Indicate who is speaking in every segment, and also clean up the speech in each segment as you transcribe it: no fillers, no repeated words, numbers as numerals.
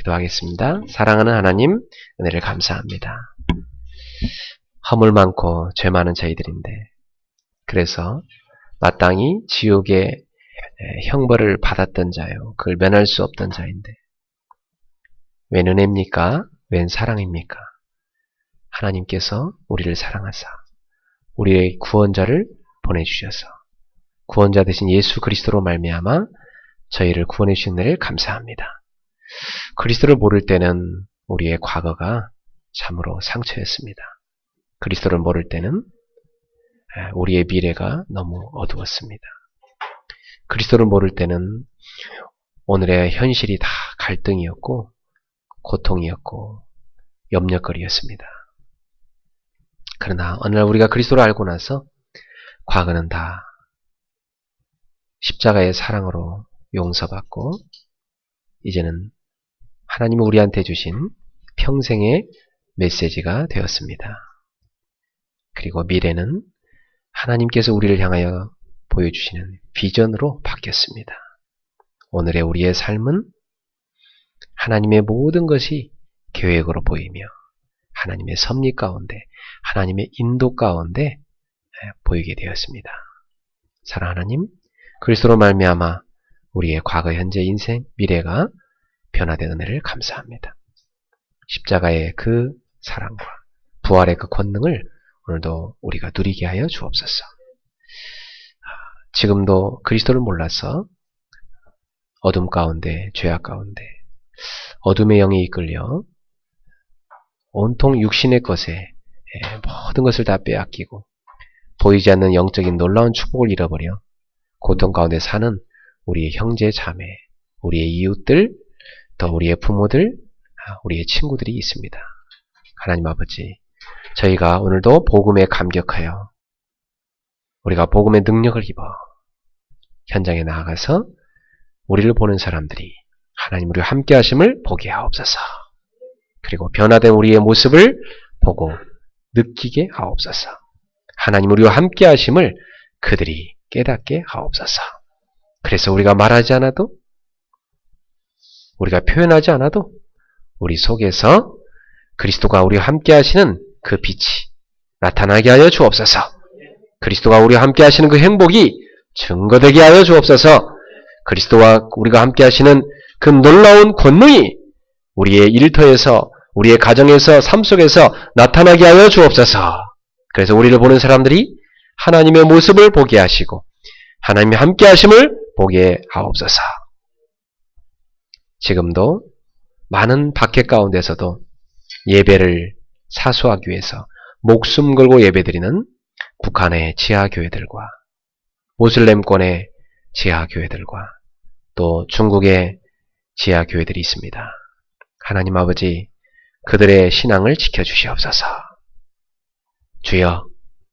Speaker 1: 기도하겠습니다. 사랑하는 하나님, 은혜를 감사합니다. 허물 많고 죄 많은 저희들인데, 그래서 마땅히 지옥의 형벌을 받았던 자요, 그걸 면할 수 없던 자인데, 웬 은혜입니까? 웬 사랑입니까? 하나님께서 우리를 사랑하사 우리의 구원자를 보내주셔서 구원자 되신 예수 그리스도로 말미암아 저희를 구원해 주신 은혜를 감사합니다. 그리스도를 모를 때는 우리의 과거가 참으로 상처였습니다. 그리스도를 모를 때는 우리의 미래가 너무 어두웠습니다. 그리스도를 모를 때는 오늘의 현실이 다 갈등이었고 고통이었고 염려거리였습니다. 그러나 어느 날 우리가 그리스도를 알고 나서 과거는 다 십자가의 사랑으로 용서받고 이제는 하나님이 우리한테 주신 평생의 메시지가 되었습니다. 그리고 미래는 하나님께서 우리를 향하여 보여주시는 비전으로 바뀌었습니다. 오늘의 우리의 삶은 하나님의 모든 것이 계획으로 보이며 하나님의 섭리 가운데 하나님의 인도 가운데 보이게 되었습니다. 사랑하는 하나님, 그리스도로 말미암아 우리의 과거, 현재, 인생, 미래가 변화된 은혜를 감사합니다. 십자가의 그 사랑과 부활의 그 권능을 오늘도 우리가 누리게 하여 주옵소서. 지금도 그리스도를 몰라서 어둠 가운데, 죄악 가운데 어둠의 영에 이끌려 온통 육신의 것에 모든 것을 다 빼앗기고 보이지 않는 영적인 놀라운 축복을 잃어버려 고통 가운데 사는 우리의 형제 자매, 우리의 이웃들, 또 우리의 부모들, 우리의 친구들이 있습니다. 하나님 아버지, 저희가 오늘도 복음에 감격하여 우리가 복음의 능력을 입어 현장에 나아가서 우리를 보는 사람들이 하나님 우리와 함께 하심을 보게 하옵소서. 그리고 변화된 우리의 모습을 보고 느끼게 하옵소서. 하나님 우리와 함께 하심을 그들이 깨닫게 하옵소서. 그래서 우리가 말하지 않아도, 우리가 표현하지 않아도 우리 속에서 그리스도가 우리와 함께 하시는 그 빛이 나타나게 하여 주옵소서. 그리스도가 우리와 함께 하시는 그 행복이 증거되게 하여 주옵소서. 그리스도와 우리가 함께 하시는 그 놀라운 권능이 우리의 일터에서, 우리의 가정에서, 삶 속에서 나타나게 하여 주옵소서. 그래서 우리를 보는 사람들이 하나님의 모습을 보게 하시고 하나님이 함께 하심을 보게 하옵소서. 지금도 많은 박해 가운데서도 예배를 사수하기 위해서 목숨 걸고 예배드리는 북한의 지하교회들과 모슬렘권의 지하교회들과 또 중국의 지하교회들이 있습니다. 하나님 아버지, 그들의 신앙을 지켜주시옵소서. 주여,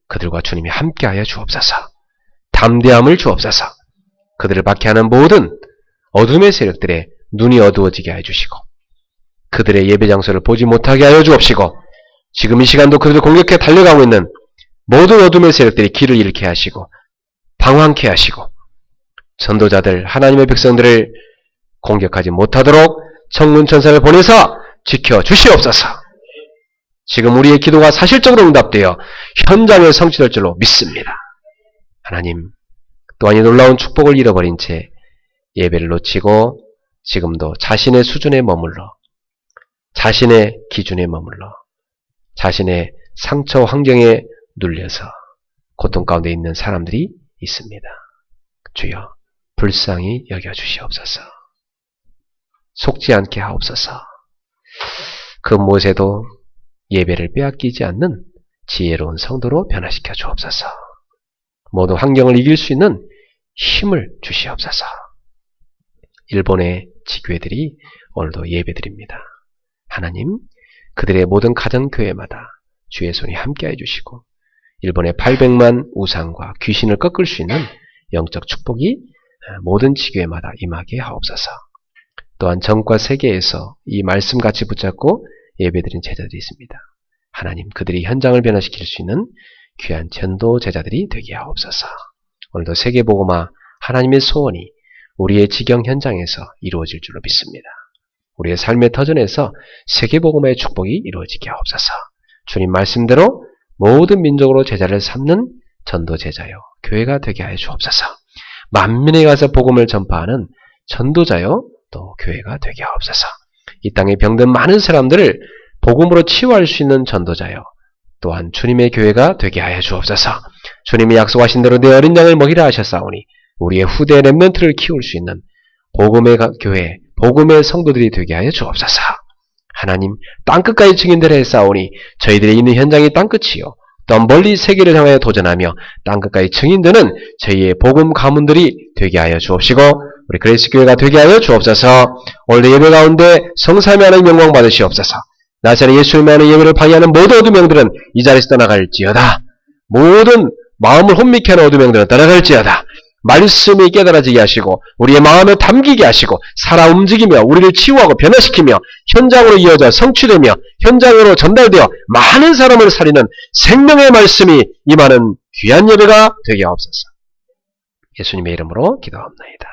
Speaker 1: 그들과 주님이 함께하여 주옵소서. 담대함을 주옵소서. 그들을 박해하는 모든 어둠의 세력들의 눈이 어두워지게 해주시고 그들의 예배 장소를 보지 못하게 하여 주옵시고 지금 이 시간도 그들을 공격해 달려가고 있는 모든 어둠의 세력들이 길을 잃게 하시고 방황케 하시고 전도자들, 하나님의 백성들을 공격하지 못하도록 천군 천사를 보내서 지켜주시옵소서. 지금 우리의 기도가 사실적으로 응답되어 현장에 성취될 줄로 믿습니다. 하나님, 또한 이 놀라운 축복을 잃어버린 채 예배를 놓치고 지금도 자신의 수준에 머물러 자신의 기준에 머물러 자신의 상처 환경에 눌려서 고통 가운데 있는 사람들이 있습니다. 주여, 불쌍히 여겨주시옵소서. 속지 않게 하옵소서. 그 무엇에도 예배를 빼앗기지 않는 지혜로운 성도로 변화시켜 주옵소서. 모든 환경을 이길 수 있는 힘을 주시옵소서. 일본의 지교회들이 오늘도 예배드립니다. 하나님, 그들의 모든 가정교회마다 주의 손이 함께해 주시고 일본의 800만 우상과 귀신을 꺾을 수 있는 영적 축복이 모든 지교회마다 임하게 하옵소서. 또한 전과 세계에서 이 말씀같이 붙잡고 예배드린 제자들이 있습니다. 하나님, 그들이 현장을 변화시킬 수 있는 귀한 전도 제자들이 되게 하옵소서. 오늘도 세계복음화 하나님의 소원이 우리의 지경 현장에서 이루어질 줄로 믿습니다. 우리의 삶의 터전에서 세계복음화의 축복이 이루어지게 하옵소서. 주님 말씀대로 모든 민족으로 제자를 삼는 전도제자요 교회가 되게 하여 주옵소서. 만민에 가서 복음을 전파하는 전도자요 또 교회가 되게 하옵소서. 이 땅에 병든 많은 사람들을 복음으로 치유할 수 있는 전도자요 또한 주님의 교회가 되게 하여 주옵소서. 주님이 약속하신 대로 내 어린 양을 먹이라 하셨사오니 우리의 후대 렘넌트를 키울 수 있는 복음의 교회, 복음의 성도들이 되게 하여 주옵소서. 하나님, 땅끝까지 증인되라 했사오니 저희들이 있는 현장이 땅끝이요 또 멀리 세계를 향하여 도전하며 땅끝까지 증인되는 저희의 복음 가문들이 되게 하여 주옵시고 우리 그레이스 교회가 되게 하여 주옵소서. 오늘 예배 가운데 성삼위 하나님 영광 받으시옵소서. 나사렛 예수님의 하는 예배를 방해하는 모든 어둠 영들은 이 자리에서 떠나갈지어다. 모든 마음을 혼미케 하는 어둠 영들은 떠나갈지어다. 말씀이 깨달아지게 하시고 우리의 마음에 담기게 하시고 살아 움직이며 우리를 치유하고 변화시키며 현장으로 이어져 성취되며 현장으로 전달되어 많은 사람을 살리는 생명의 말씀이 임하는 귀한 예배가 되게 하옵소서. 예수님의 이름으로 기도합나이다.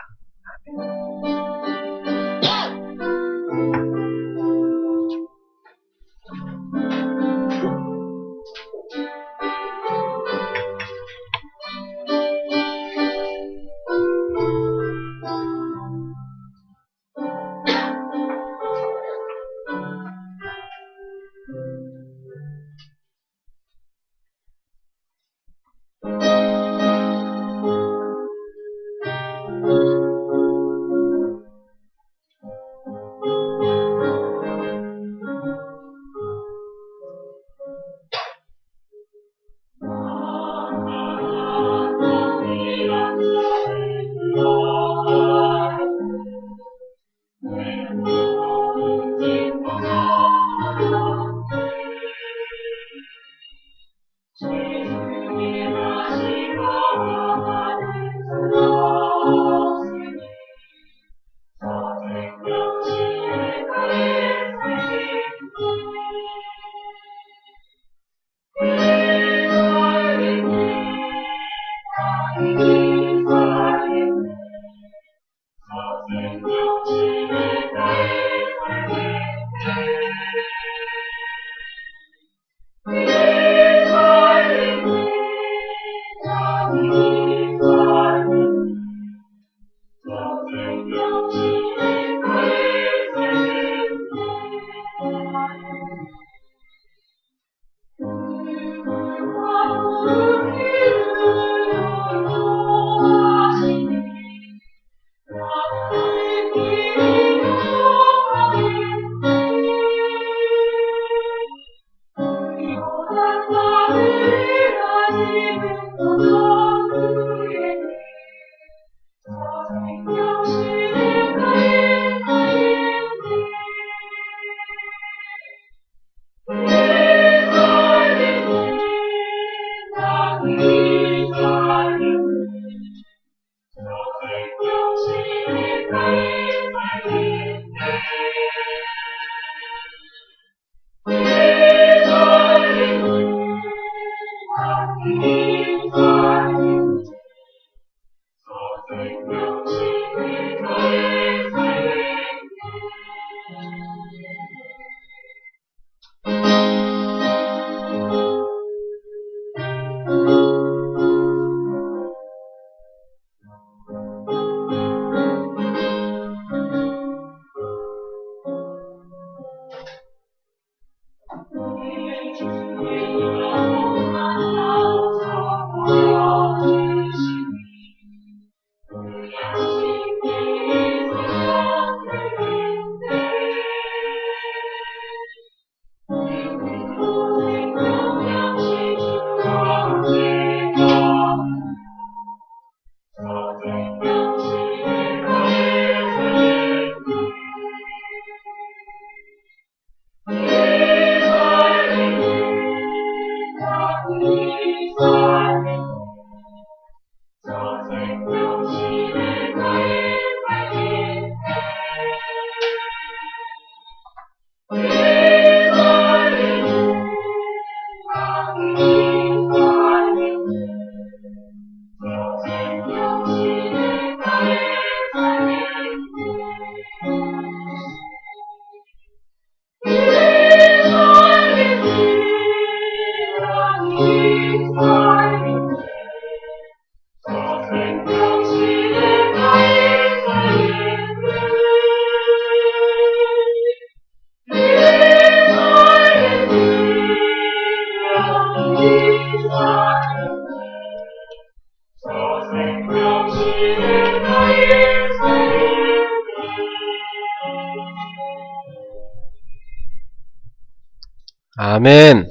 Speaker 1: 아멘.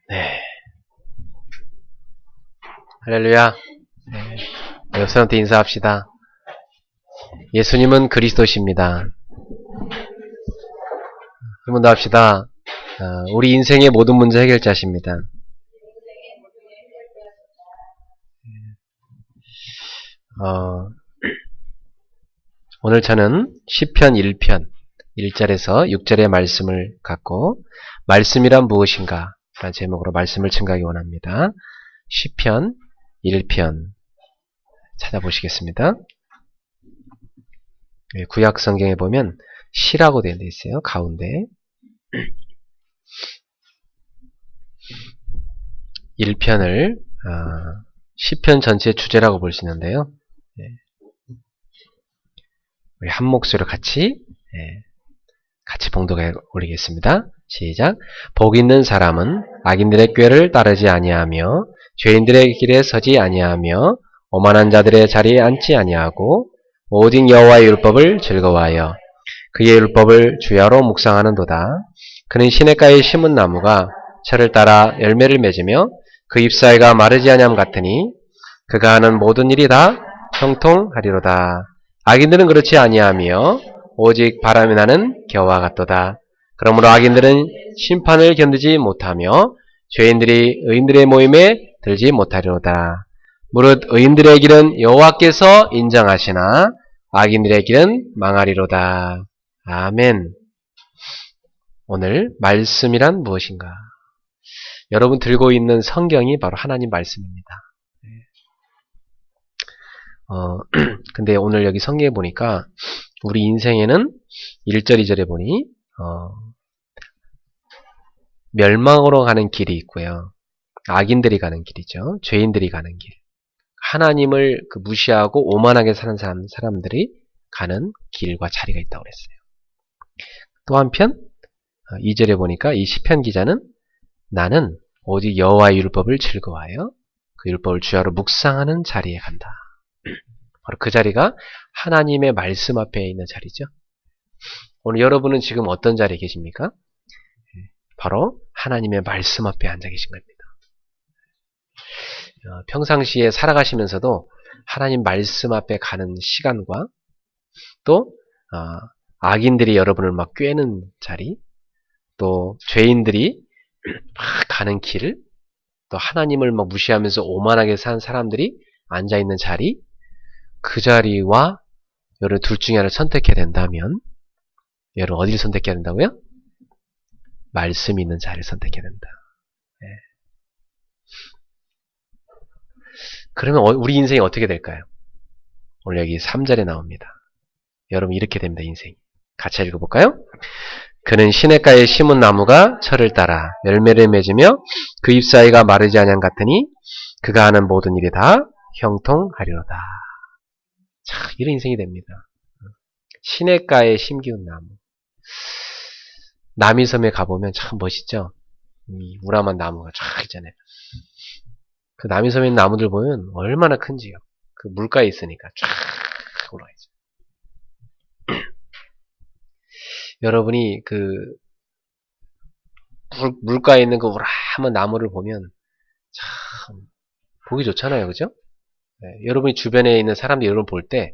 Speaker 1: 네. 할렐루야. 네. 옆 사람한테 인사합시다. 예수님은 그리스도십니다. 한 번 더 합시다. 우리 인생의 모든 문제 해결자십니다. 오늘 저는 시편 1편 1절에서 6절의 말씀을 갖고 말씀이란 무엇인가 라는 제목으로 말씀을 증가하기 원합니다. 시편 1편 찾아보시겠습니다. 구약 성경에 보면 시라고 되어 있어요. 가운데 1편을 시편 전체의 주제라고 볼 수 있는데요. 우리 한 목소리로 같이 봉독해 올리겠습니다. 시작. 복 있는 사람은 악인들의 꾀를 따르지 아니하며 죄인들의 길에 서지 아니하며 오만한 자들의 자리에 앉지 아니하고 오직 여호와의 율법을 즐거워하여 그의 율법을 주야로 묵상하는도다. 그는 시냇가에 심은 나무가 철을 따라 열매를 맺으며 그 잎사이가 마르지 아니함 같으니 그가 하는 모든 일이 다 형통하리로다. 악인들은 그렇지 아니하며 오직 바람이 나는 겨와 같도다. 그러므로 악인들은 심판을 견디지 못하며 죄인들이 의인들의 모임에 들지 못하리로다. 무릇 의인들의 길은 여호와께서 인정하시나 악인들의 길은 망하리로다. 아멘. 오늘 말씀이란 무엇인가? 여러분 들고 있는 성경이 바로 하나님 말씀입니다. 근데 오늘 여기 성경에 보니까 우리 인생에는 1절, 2절에 보니 멸망으로 가는 길이 있고요. 악인들이 가는 길이죠. 죄인들이 가는 길. 하나님을 무시하고 오만하게 사는 사람들이 가는 길과 자리가 있다고 그랬어요. 또 한편 2절에 보니까 이 시편 기자는 나는 오직 여호와의 율법을 즐거워하여 그 율법을 주야로 묵상하는 자리에 간다. 바로 그 자리가 하나님의 말씀 앞에 있는 자리죠. 오늘 여러분은 지금 어떤 자리에 계십니까? 바로 하나님의 말씀 앞에 앉아 계신 겁니다. 평상시에 살아가시면서도 하나님 말씀 앞에 가는 시간과 또 악인들이 여러분을 막 꿰는 자리, 또 죄인들이 막 가는 길, 또 하나님을 막 무시하면서 오만하게 산 사람들이 앉아있는 자리, 그 자리와 여러분 둘 중에 하나를 선택해야 된다면 여러분 어디를 선택해야 된다고요? 말씀이 있는 자리를 선택해야 된다. 네. 그러면 우리 인생이 어떻게 될까요? 오늘 여기 3절에 나옵니다. 여러분 이렇게 됩니다. 인생이. 같이 읽어볼까요? 그는 시냇가에 심은 나무가 철을 따라 열매를 맺으며 그 잎사이가 마르지 아니함 같으니 그가 하는 모든 일이 다 형통하리로다. 참 이런 인생이 됩니다. 시냇가에 심기운 나무. 남이섬에 가보면 참 멋있죠? 이 우람한 나무가 쫙 있잖아요. 그 남이섬에 있는 나무들 보면 얼마나 큰지요. 그 물가에 있으니까 쫙 올라가 있어요. 여러분이 그 물가에 있는 그 우람한 나무를 보면 참 보기 좋잖아요. 그죠? 네, 여러분이 주변에 있는 사람들이 여러분 볼 때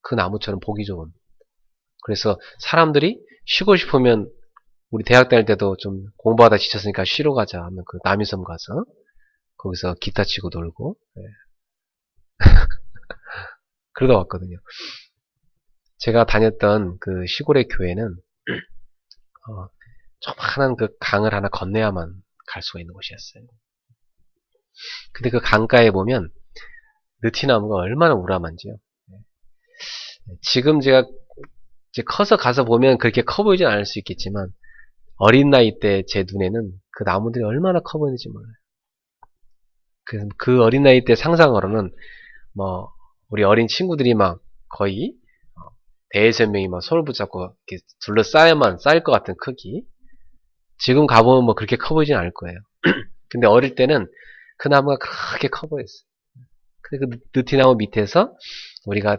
Speaker 1: 그 나무처럼 보기 좋은. 그래서 사람들이 쉬고 싶으면 우리 대학 다닐 때도 좀 공부하다 지쳤으니까 쉬러 가자 하면 그 남이섬 가서 거기서 기타 치고 놀고 네. 그러다 왔거든요. 제가 다녔던 그 시골의 교회는 조그마한 그 강을 하나 건너야만 갈 수가 있는 곳이었어요. 근데 그 강가에 보면 느티나무가 얼마나 우람한지요. 지금 제가 이제 커서 가서 보면 그렇게 커 보이진 않을 수 있겠지만 어린 나이 때 제 눈에는 그 나무들이 얼마나 커 보이는지 몰라요. 그래서 그 어린 나이 때 상상으로는 뭐 우리 어린 친구들이 막 거의 대여섯 명이 막 손을 붙잡고 이렇게 둘러싸야만 쌓일 것 같은 크기. 지금 가보면 뭐 그렇게 커 보이진 않을 거예요. 근데 어릴 때는 그 나무가 그렇게 커 보였어요. 그 느티나무 밑에서 우리가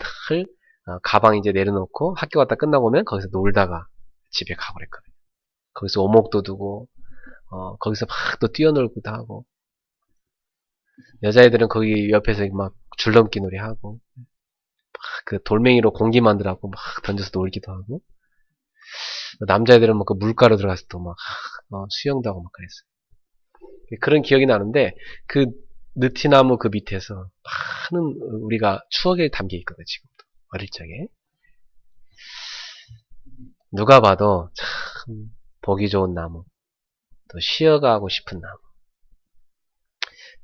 Speaker 1: 가방 이제 내려놓고 학교 갔다 끝나고 오면 거기서 놀다가 집에 가고 그랬거든요. 거기서 오목도 두고, 거기서 막 또 뛰어놀기도 하고, 여자애들은 거기 옆에서 막 줄넘기 놀이 하고, 그 돌멩이로 공기 만들라고 막 던져서 놀기도 하고, 남자애들은 뭐 그 물가로 들어가서 또 막, 수영도 하고 막 그랬어요. 그런 기억이 나는데, 그 느티나무 그 밑에서 많은 우리가 추억에 담겨 있거든, 지금도. 어릴 적에. 누가 봐도 참 보기 좋은 나무, 또 쉬어가고 싶은 나무.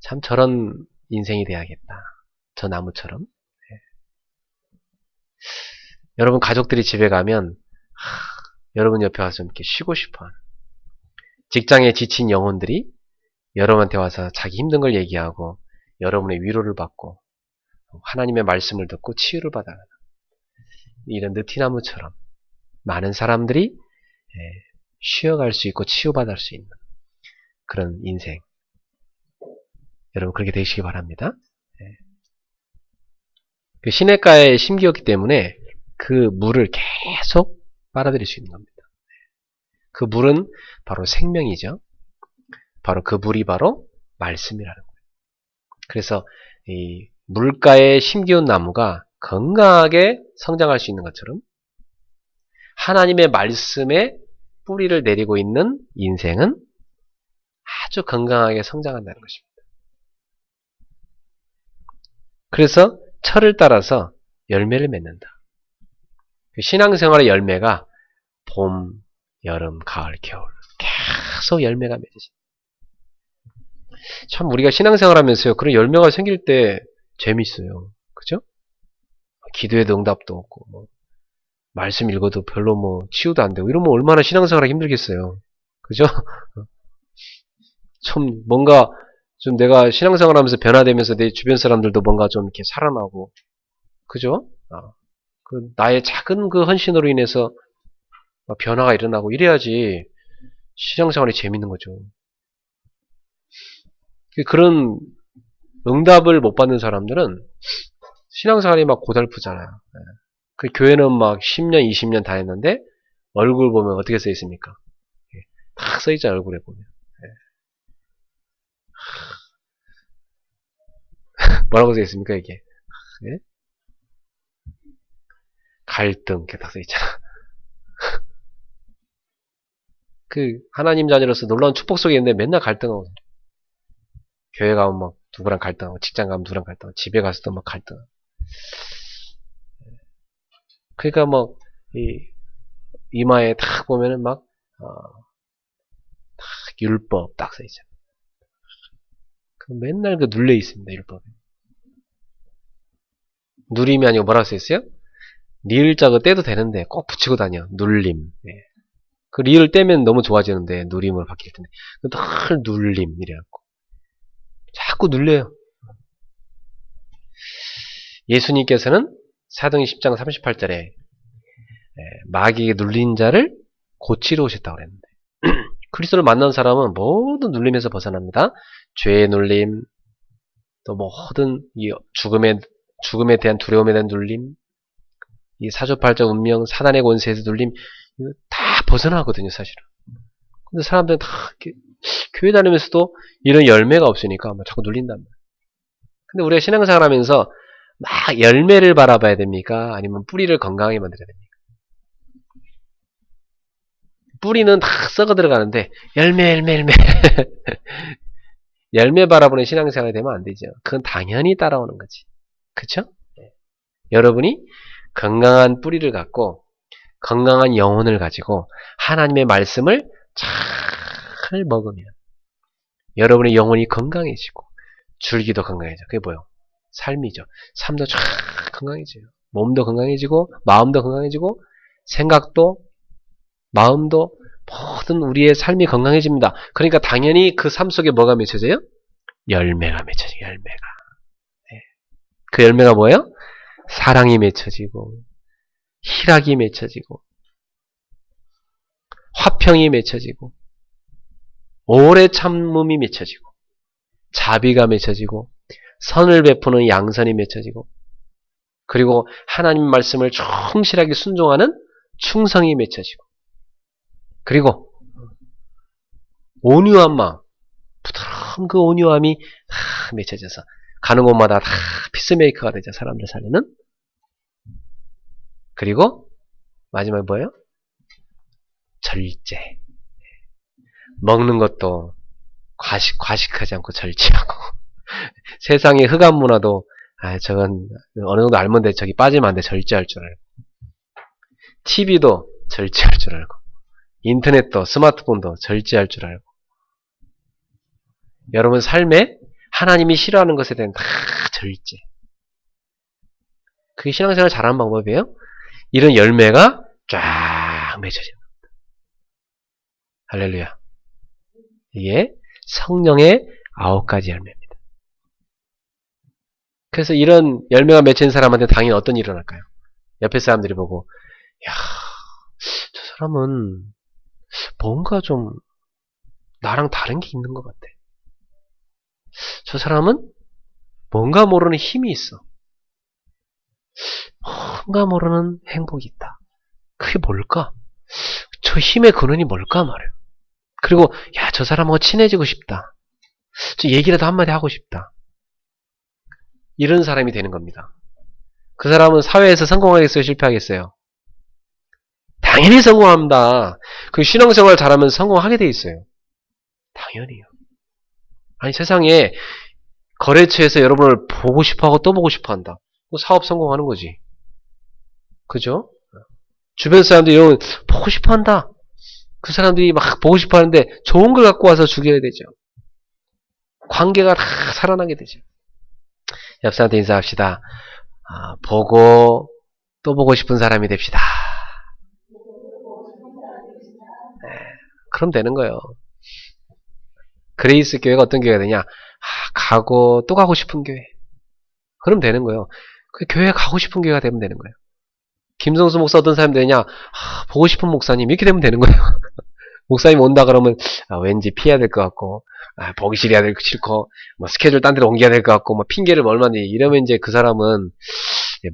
Speaker 1: 참 저런 인생이 돼야겠다. 저 나무처럼. 네. 여러분 가족들이 집에 가면 여러분 옆에 와서 이렇게 쉬고 싶어하는, 직장에 지친 영혼들이 여러분한테 와서 자기 힘든 걸 얘기하고 여러분의 위로를 받고 하나님의 말씀을 듣고 치유를 받아가는 이런 느티나무처럼 많은 사람들이 쉬어갈 수 있고 치유받을 수 있는 그런 인생, 여러분 그렇게 되시기 바랍니다. 그 시냇가에 심기였기 때문에 그 물을 계속 빨아들일 수 있는 겁니다. 그 물은 바로 생명이죠. 바로 그 물이 바로 말씀이라는 거예요. 그래서 이 물가에 심기운 나무가 건강하게 성장할 수 있는 것처럼 하나님의 말씀에 뿌리를 내리고 있는 인생은 아주 건강하게 성장한다는 것입니다. 그래서 철을 따라서 열매를 맺는다. 신앙생활의 열매가 봄, 여름, 가을, 겨울 계속 열매가 맺어진다. 참 우리가 신앙생활 하면서요, 그런 열매가 생길 때 재밌어요. 그죠? 기도에도 응답도 없고, 뭐, 말씀 읽어도 별로 뭐, 치유도 안 되고, 이러면 얼마나 신앙생활하기 힘들겠어요. 그죠? 좀, 뭔가, 좀 내가 신앙생활 하면서 변화되면서 내 주변 사람들도 뭔가 좀 이렇게 살아나고, 그죠? 그, 나의 작은 그 헌신으로 인해서 변화가 일어나고 이래야지 신앙생활이 재밌는 거죠. 그런 응답을 못 받는 사람들은 신앙생활이 막 고달프잖아요. 그 교회는 막 10년, 20년 다녔는데 얼굴 보면 어떻게 써 있습니까? 딱 써 있잖아요, 얼굴에 보면. 뭐라고 써 있습니까, 이게? 예? 갈등, 이렇게 딱 써 있잖아. 그 하나님 자녀로서 놀라운 축복 속에 있는데 맨날 갈등하고, 교회 가면 막 누구랑 갈등하고, 직장 가면 누구랑 갈등하고, 집에 가서도 막 갈등하고. 그러니까 뭐 이마에 딱 보면은 막 딱 율법 딱 써 있잖아요. 맨날 그 눌려 있습니다, 율법에. 누림이 아니고 뭐라고 써 있어요? 리을자가 떼도 되는데 꼭 붙이고 다녀. 눌림. 네. 그 리을 떼면 너무 좋아지는데 누림을 바뀔 텐데 늘 눌림 이래갖고 자꾸 눌려요. 예수님께서는 사도행 10장 38절에 마귀에게 눌린 자를 고치러 오셨다고 그랬는데 그리스도를 만난 사람은 모든 눌림에서 벗어납니다. 죄의 눌림, 또 모든 이 죽음에 대한 두려움에 대한 눌림, 이 사주팔자 운명, 사단의 권세에서 눌림, 이거 다 벗어나거든요, 사실은. 근데 사람들은 다 교회 다니면서도 이런 열매가 없으니까 자꾸 눌린단 말이에요. 근데 우리가 신앙생활 하면서 막 열매를 바라봐야 됩니까? 아니면 뿌리를 건강하게 만들어야 됩니까? 뿌리는 다 썩어 들어가는데 열매 열매 바라보는 신앙생활이 되면 안 되죠. 그건 당연히 따라오는 거지. 그쵸? 여러분이 건강한 뿌리를 갖고 건강한 영혼을 가지고 하나님의 말씀을 잘 먹으면 여러분의 영혼이 건강해지고 줄기도 건강해져. 그게 뭐예요? 삶이죠. 삶도 쫙 건강해져요. 몸도 건강해지고 마음도 건강해지고 생각도 마음도 모든 우리의 삶이 건강해집니다. 그러니까 당연히 그 삶 속에 뭐가 맺혀져요? 열매가 맺혀져요. 열매가. 네. 그 열매가 뭐예요? 사랑이 맺혀지고 희락이 맺혀지고 화평이 맺혀지고 오래 참음이 맺혀지고 자비가 맺혀지고 선을 베푸는 양선이 맺혀지고 그리고 하나님 말씀을 충실하게 순종하는 충성이 맺혀지고 그리고 온유한 마음, 부드러운 그 온유함이 다 맺혀져서 가는 곳마다 다 피스메이커가 되죠. 사람들 살리는. 그리고 마지막에 뭐예요? 절제. 먹는 것도 과식하지 않고 절제하고 세상의 흑암 문화도 저건 어느 정도 알면 돼. 저기 빠지면 안 돼. 절제할 줄 알고. TV도 절제할 줄 알고. 인터넷도 스마트폰도 절제할 줄 알고. 여러분 삶에 하나님이 싫어하는 것에 대한 다 절제. 그게 신앙생활 잘하는 방법이에요. 이런 열매가 쫙 맺혀집니다. 할렐루야. 이게 성령의 9가지 열매입니다. 그래서 이런 열매가 맺힌 사람한테 당연히 어떤 일이 일어날까요? 옆에 사람들이 보고 야, 저 사람은 뭔가 좀 나랑 다른 게 있는 것 같아. 저 사람은 뭔가 모르는 힘이 있어. 뭔가 모르는 행복이 있다. 그게 뭘까? 저 힘의 근원이 뭘까 말이에요. 그리고 야, 저 사람하고 친해지고 싶다. 저 얘기라도 한마디 하고 싶다. 이런 사람이 되는 겁니다. 그 사람은 사회에서 성공하겠어요? 실패하겠어요? 당연히 성공합니다. 그 신앙생활 잘하면 성공하게 돼 있어요. 당연히요. 아니 세상에 거래처에서 여러분을 보고 싶어하고 또 보고 싶어한다. 사업 성공하는 거지. 그죠? 주변 사람들이 여러분 보고 싶어한다. 그 사람들이 막 보고 싶어하는데 좋은 걸 갖고 와서 죽여야 되죠. 관계가 다 살아나게 되죠. 옆 사람한테 인사합시다. 보고 또 보고 싶은 사람이 됩시다. 네, 그럼 되는 거예요. 그레이스 교회가 어떤 교회가 되냐? 가고 또 가고 싶은 교회. 그럼 되는 거예요. 그 교회 가고 싶은 교회가 되면 되는 거예요. 김성수 목사 어떤 사람이 되냐? 보고 싶은 목사님 이렇게 되면 되는 거예요. 목사님 온다 그러면 왠지 피해야 될 것 같고 보기 싫어야 될 것 싫고 뭐 스케줄 딴 데로 옮겨야 될 것 같고 뭐 핑계를 얼마나 이러면 이제 그 사람은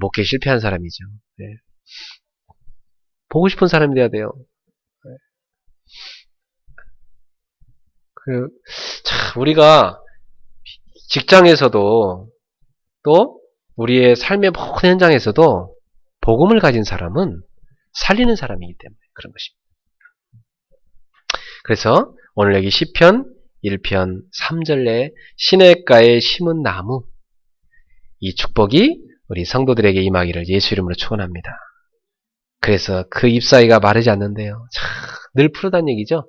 Speaker 1: 목회에 실패한 사람이죠. 네. 보고 싶은 사람이 돼야 돼요. 네. 우리가 직장에서도 또 우리의 삶의 모든 현장에서도 복음을 가진 사람은 살리는 사람이기 때문에 그런 것입니다. 그래서 오늘 여기 시편 1편 3절에 시냇가에 심은 나무, 이 축복이 우리 성도들에게 임하기를 예수 이름으로 축원합니다. 그래서 그 잎사귀가 마르지 않는데요. 늘 푸르다는 얘기죠.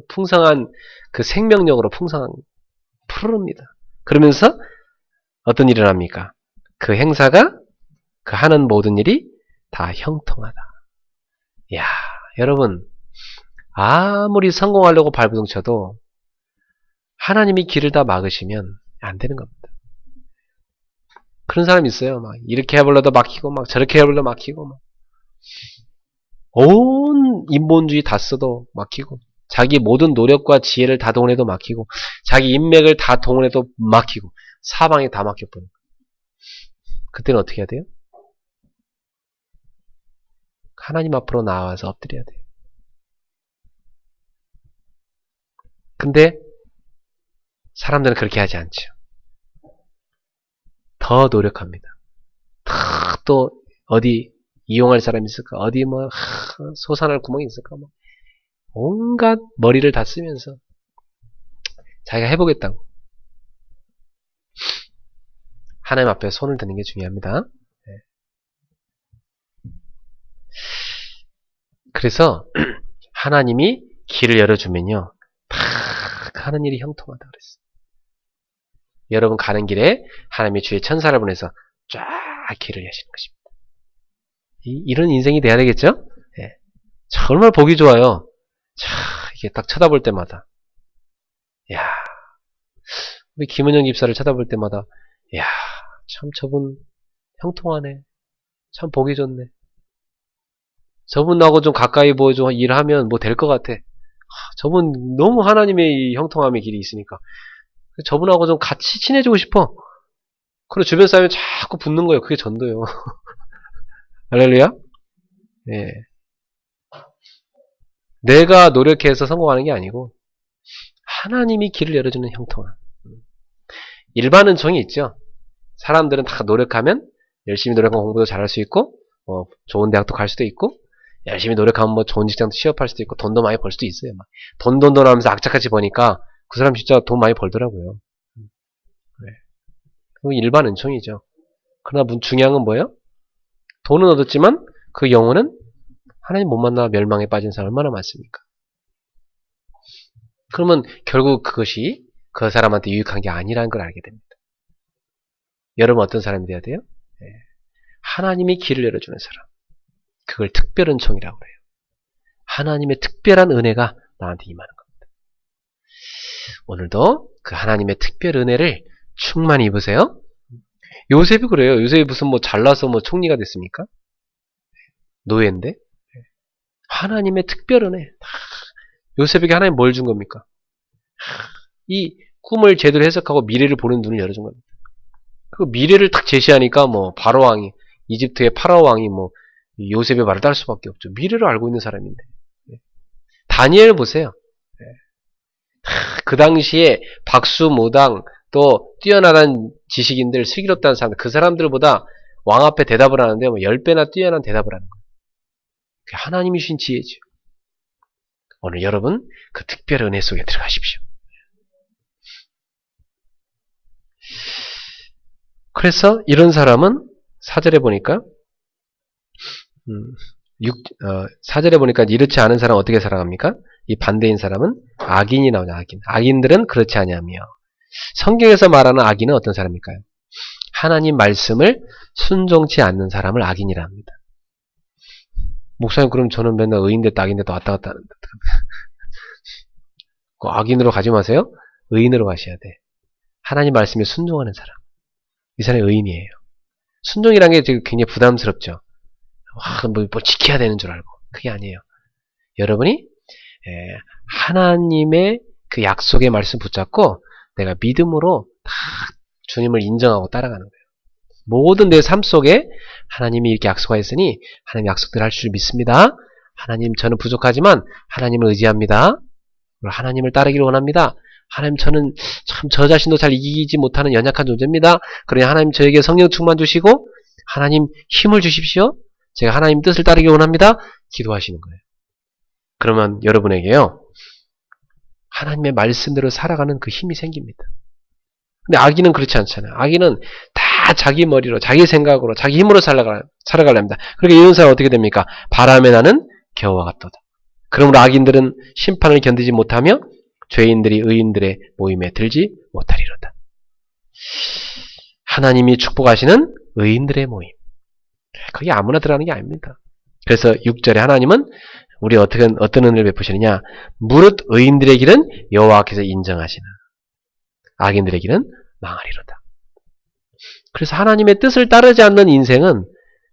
Speaker 1: 풍성한 그 생명력으로 풍성한 푸릅니다. 그러면서 어떤 일을 합니까? 그 행사가 그 하는 모든 일이 다 형통하다. 이야, 여러분 아무리 성공하려고 발버둥 쳐도 하나님이 길을 다 막으시면 안 되는 겁니다. 그런 사람이 있어요. 막 이렇게 해보려도 막히고 막 저렇게 해보려도 막히고 막 온 인본주의 다 써도 막히고 자기 모든 노력과 지혜를 다 동원해도 막히고 자기 인맥을 다 동원해도 막히고 사방에 다 막혀버려요. 그때는 어떻게 해야 돼요? 하나님 앞으로 나와서 엎드려야 돼요. 근데 사람들은 그렇게 하지 않죠. 더 노력합니다. 또 어디 이용할 사람이 있을까? 어디 뭐 솟아날 구멍이 있을까? 뭐 온갖 머리를 다 쓰면서 자기가 해보겠다고. 하나님 앞에 손을 드는 게 중요합니다. 그래서 하나님이 길을 열어주면요. 팍 하는 일이 형통하다 그랬어요. 여러분 가는 길에 하나님이 주의 천사를 보내서 쫙 길을 여시는 것입니다. 이런 인생이 돼야 되겠죠? 네. 정말 보기 좋아요. 이게 딱 쳐다볼 때마다 야, 우리 김은영 집사를 쳐다볼 때마다 야, 참 저분 형통하네. 참 보기 좋네. 저분하고 좀 가까이 좀 일하면 뭐 될 것 같아. 저분 너무 하나님의 형통함의 길이 있으니까 저분하고 좀 같이 친해지고 싶어. 그리고 주변 사람이 자꾸 붙는 거예요. 그게 전도예요. 할렐루야? 예. 내가 노력해서 성공하는 게 아니고 하나님이 길을 열어주는 형통함. 일반 은총이 있죠. 사람들은 다 노력하면 열심히 노력하면 공부도 잘할 수 있고 좋은 대학도 갈 수도 있고 열심히 노력하면 뭐 좋은 직장도 취업할 수도 있고 돈도 많이 벌 수도 있어요. 막 돈 하면서 악착같이 버니까 그 사람 진짜 돈 많이 벌더라고요. 네. 그건 일반 은총이죠. 그러나 중요한 건 뭐예요? 돈은 얻었지만 그 영혼은 하나님 못 만나 멸망에 빠진 사람 얼마나 많습니까? 그러면 결국 그것이 그 사람한테 유익한 게 아니라는 걸 알게 됩니다. 여러분 어떤 사람이 돼야 돼요? 네. 하나님이 길을 열어주는 사람. 그걸 특별 은총이라고 해요. 하나님의 특별한 은혜가 나한테 임하는 겁니다. 오늘도 그 하나님의 특별 은혜를 충만히 입으세요. 요셉이 그래요. 요셉이 무슨 뭐 잘나서 뭐 총리가 됐습니까? 노예인데. 하나님의 특별 은혜. 요셉에게 하나님 뭘 준 겁니까? 이 꿈을 제대로 해석하고 미래를 보는 눈을 열어준 겁니다. 그 미래를 딱 제시하니까 뭐 바로 왕이 이집트의 파라오 왕이 뭐 요셉의 말을 따를 수밖에 없죠. 미래를 알고 있는 사람인데. 다니엘 보세요. 그 당시에 박수무당 또 뛰어나단 지식인들, 슬기롭다는 사람들, 그 사람들보다 왕 앞에 대답을 하는데 뭐 10배나 뛰어난 대답을 하는 거예요. 그게 하나님이 주신 지혜죠. 오늘 여러분 그 특별 은혜 속에 들어가십시오. 그래서 이런 사람은 4절에 보니까 4절에 보니까 이렇지 않은 사람은 어떻게 살아갑니까? 이 반대인 사람은 악인이 나오냐. 악인들은 그렇지 아니하며. 성경에서 말하는 악인은 어떤 사람일까요? 하나님 말씀을 순종치 않는 사람을 악인이라 합니다. 목사님 그럼 저는 맨날 의인 됐다 악인 됐다 왔다 갔다 하는데 그 악인으로 가지 마세요. 의인으로 가셔야 돼. 하나님 말씀에 순종하는 사람. 이 사람이 의인이에요. 순종이란 게 지금 굉장히 부담스럽죠. 뭐 지켜야 되는 줄 알고. 그게 아니에요. 여러분이 하나님의 그 약속의 말씀 붙잡고 내가 믿음으로 다 주님을 인정하고 따라가는 거예요. 모든 내 삶 속에 하나님이 이렇게 약속하였으니 하나님 약속대로 할 줄 믿습니다. 하나님 저는 부족하지만 하나님을 의지합니다. 하나님을 따르기를 원합니다. 하나님 저는 참 저 자신도 잘 이기지 못하는 연약한 존재입니다. 그러니 하나님 저에게 성령 충만 주시고 하나님 힘을 주십시오. 제가 하나님 뜻을 따르기 원합니다. 기도하시는 거예요. 그러면 여러분에게요. 하나님의 말씀대로 살아가는 그 힘이 생깁니다. 근데 악인은 그렇지 않잖아요. 악인은 다 자기 머리로, 자기 생각으로, 자기 힘으로 살아가려합니다. 그러니까 이런 사람은 어떻게 됩니까? 바람에 나는 겨와 같도다. 그러므로 악인들은 심판을 견디지 못하며 죄인들이 의인들의 모임에 들지 못하리로다. 하나님이 축복하시는 의인들의 모임. 그게 아무나 들어가는 게 아닙니다. 그래서 6절에 하나님은 우리 어떤 은혜를 베푸시느냐? 무릇 의인들의 길은 여호와께서 인정하시나 악인들의 길은 망하리로다. 그래서 하나님의 뜻을 따르지 않는 인생은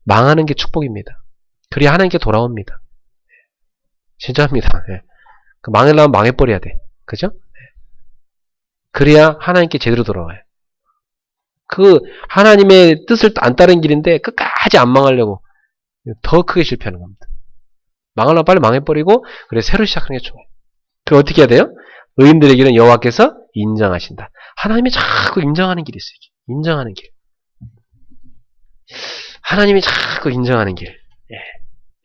Speaker 1: 망하는 게 축복입니다. 그래야 하나님께 돌아옵니다. 진짜입니다. 망하려면 망해버려야 돼. 그죠? 그래야 하나님께 제대로 돌아와요. 그 하나님의 뜻을 안 따른 길인데 끝까지 안 망하려고 더 크게 실패하는 겁니다. 망하려면 빨리 망해버리고 그래 새로 시작하는 게 좋아요. 그럼 어떻게 해야 돼요? 의인들의 길은 여호와께서 인정하신다. 하나님이 자꾸 인정하는 길이 있어요. 인정하는 길. 하나님이 자꾸 인정하는 길.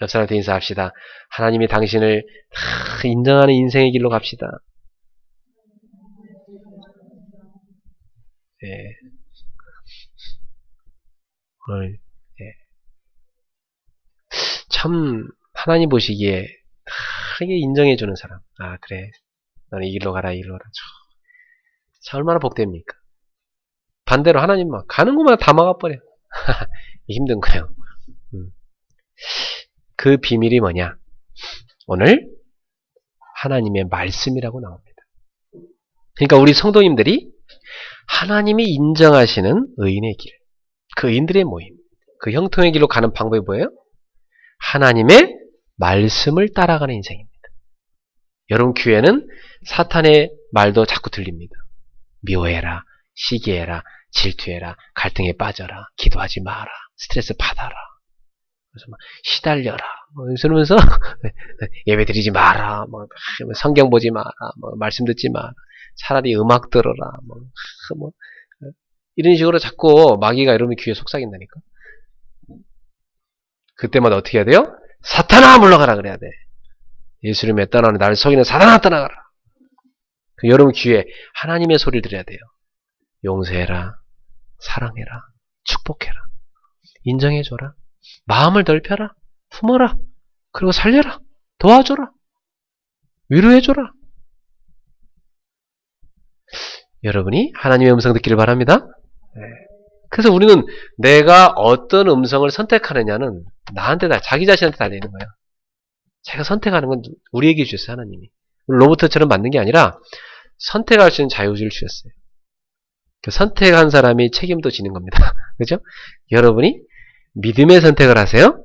Speaker 1: 옆 사람한테 인사합시다. 하나님이 당신을 인정하는 인생의 길로 갑시다. 오늘 참 하나님 보시기에 크게 인정해주는 사람. 아 그래 너는 이 길로 가라 이 길로 가라. 참 얼마나 복됩니까? 반대로 하나님 막 가는 곳마다 다 막아버려. 힘든 거예요. 그 비밀이 뭐냐? 오늘 하나님의 말씀이라고 나옵니다. 그러니까 우리 성도님들이 하나님이 인정하시는 의인의 길, 그 의인들의 모임, 그 형통의 길로 가는 방법이 뭐예요? 하나님의 말씀을 따라가는 인생입니다. 여러분 귀에는 사탄의 말도 자꾸 들립니다. 미워해라, 시기해라, 질투해라, 갈등에 빠져라, 기도하지 마라, 스트레스 받아라, 그래서 막 시달려라, 그러면서 예배 드리지 마라, 뭐, 성경 보지 마라, 뭐, 말씀 듣지 마라, 차라리 음악 들어라, 뭐, 이런 식으로 자꾸 마귀가 이러면 귀에 속삭인다니까. 그때마다 어떻게 해야 돼요? 사탄아 물러가라 그래야 돼. 예수님의 떠나는 나를 속이는 사탄아 떠나가라. 여러분 귀에 하나님의 소리를 들어야 돼요. 용서해라, 사랑해라, 축복해라, 인정해줘라, 마음을 넓혀라, 품어라, 그리고 살려라, 도와줘라, 위로해줘라. 여러분이 하나님의 음성 듣기를 바랍니다. 그래서 우리는 내가 어떤 음성을 선택하느냐는 나한테 자기 자신한테 달리는 거예요. 자기가 선택하는 건 우리에게 주셨어요, 하나님이. 로봇처럼 만든 게 아니라 선택할 수 있는 자유를 주셨어요. 선택한 사람이 책임도 지는 겁니다. 그죠? 여러분이 믿음의 선택을 하세요.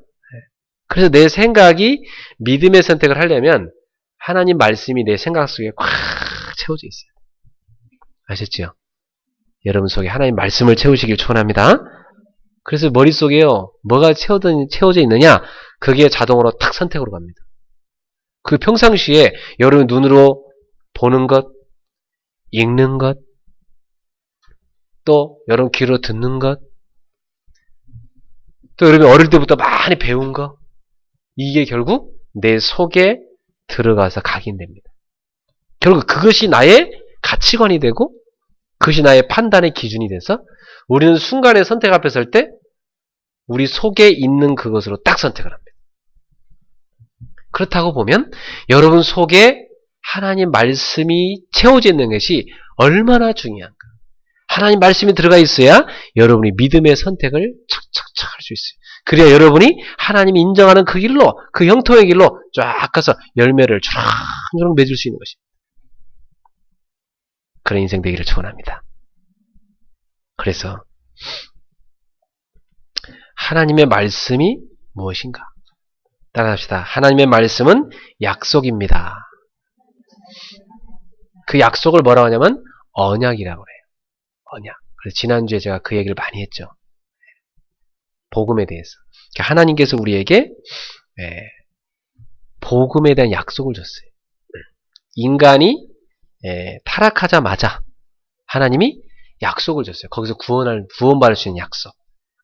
Speaker 1: 그래서 내 생각이 믿음의 선택을 하려면 하나님 말씀이 내 생각 속에 꽉 채워져 있어요. 아셨죠? 여러분 속에 하나님 말씀을 채우시길 축원합니다. 그래서 머릿속에요, 뭐가 채워져 있느냐? 그게 자동으로 탁 선택으로 갑니다. 그 평상시에 여러분 눈으로 보는 것, 읽는 것, 또 여러분 귀로 듣는 것, 또 여러분 어릴 때부터 많이 배운 것, 이게 결국 내 속에 들어가서 각인됩니다. 결국 그것이 나의 가치관이 되고 그것이 나의 판단의 기준이 돼서 우리는 순간에 선택 앞에 설 때 우리 속에 있는 그것으로 딱 선택을 합니다. 그렇다고 보면 여러분 속에 하나님 말씀이 채워져 있는 것이 얼마나 중요한가. 하나님 말씀이 들어가 있어야 여러분이 믿음의 선택을 척척척 할 수 있어요. 그래야 여러분이 하나님이 인정하는 그 길로, 그 형통의 길로 쫙 가서 열매를 주렁주렁 맺을 수 있는 것입니다. 그런 인생 되기를 축원합니다. 그래서 하나님의 말씀이 무엇인가? 따라합시다. 하나님의 말씀은 약속입니다. 그 약속을 뭐라고 하냐면 언약이라고 해요. 언약. 그래서 지난주에 제가 그 얘기를 많이 했죠. 복음에 대해서. 하나님께서 우리에게 복음에 대한 약속을 줬어요. 인간이 타락하자마자 하나님이 약속을 줬어요. 거기서 구원받을 수 있는 약속.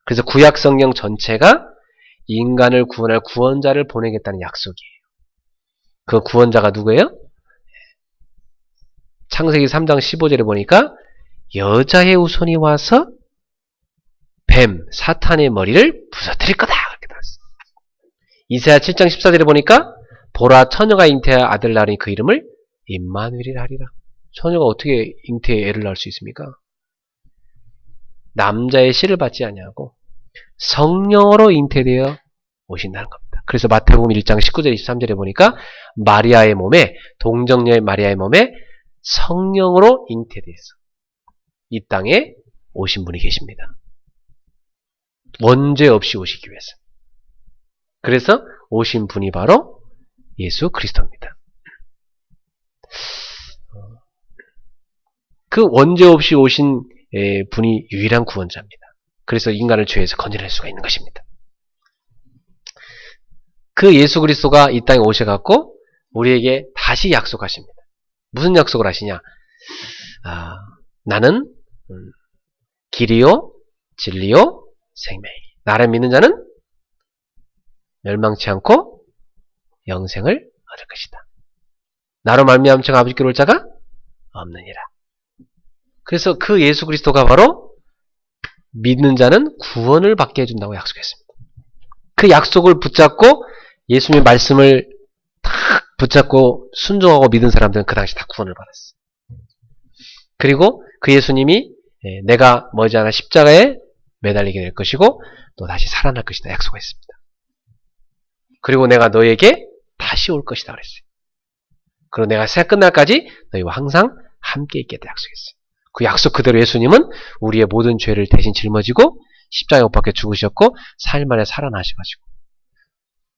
Speaker 1: 그래서 구약 성경 전체가 인간을 구원할 구원자를 보내겠다는 약속이에요. 그 구원자가 누구예요? 창세기 3장 15절에 보니까 여자의 후손이 와서 뱀, 사탄의 머리를 부서뜨릴 거다. 그렇게 나왔어요. 이사야 7장 14절에 보니까 보라 처녀가 잉태할 아들 낳으니 그 이름을 임마누엘이라 하리라. 처녀가 어떻게 잉태에 애를 낳을 수 있습니까? 남자의 씨를 받지 아니하고 성령으로 잉태되어 오신다는 겁니다. 그래서 마태복음 1장 19절 23절에 보니까 마리아의 몸에, 동정녀의 마리아의 몸에 성령으로 잉태되어서 이 땅에 오신 분이 계십니다. 원죄 없이 오시기 위해서. 그래서 오신 분이 바로 예수 그리스도입니다. 그 원죄 없이 오신 분이 유일한 구원자입니다. 그래서 인간을 죄에서 건져낼 수가 있는 것입니다. 그 예수 그리스도가 이 땅에 오셔갖고 우리에게 다시 약속하십니다. 무슨 약속을 하시냐? 나는 길이요, 진리요, 생명이니. 나를 믿는 자는 멸망치 않고 영생을 얻을 것이다. 나로 말미암아 아버지께로 올 자가 없느니라. 그래서 그 예수 그리스도가 바로 믿는 자는 구원을 받게 해준다고 약속했습니다. 그 약속을 붙잡고 예수님의 말씀을 딱 붙잡고 순종하고 믿은 사람들은 그 당시 다 구원을 받았어요. 그리고 그 예수님이 내가 머지않아 십자가에 매달리게 될 것이고 또 다시 살아날 것이다 약속했습니다. 그리고 내가 너에게 다시 올 것이다 그랬어요. 그리고 내가 세상 끝날까지 너희와 항상 함께 있겠다 약속했어요. 그 약속 그대로 예수님은 우리의 모든 죄를 대신 짊어지고 십자가에 못 박혀 죽으셨고 4일 만에 살아나셔가지고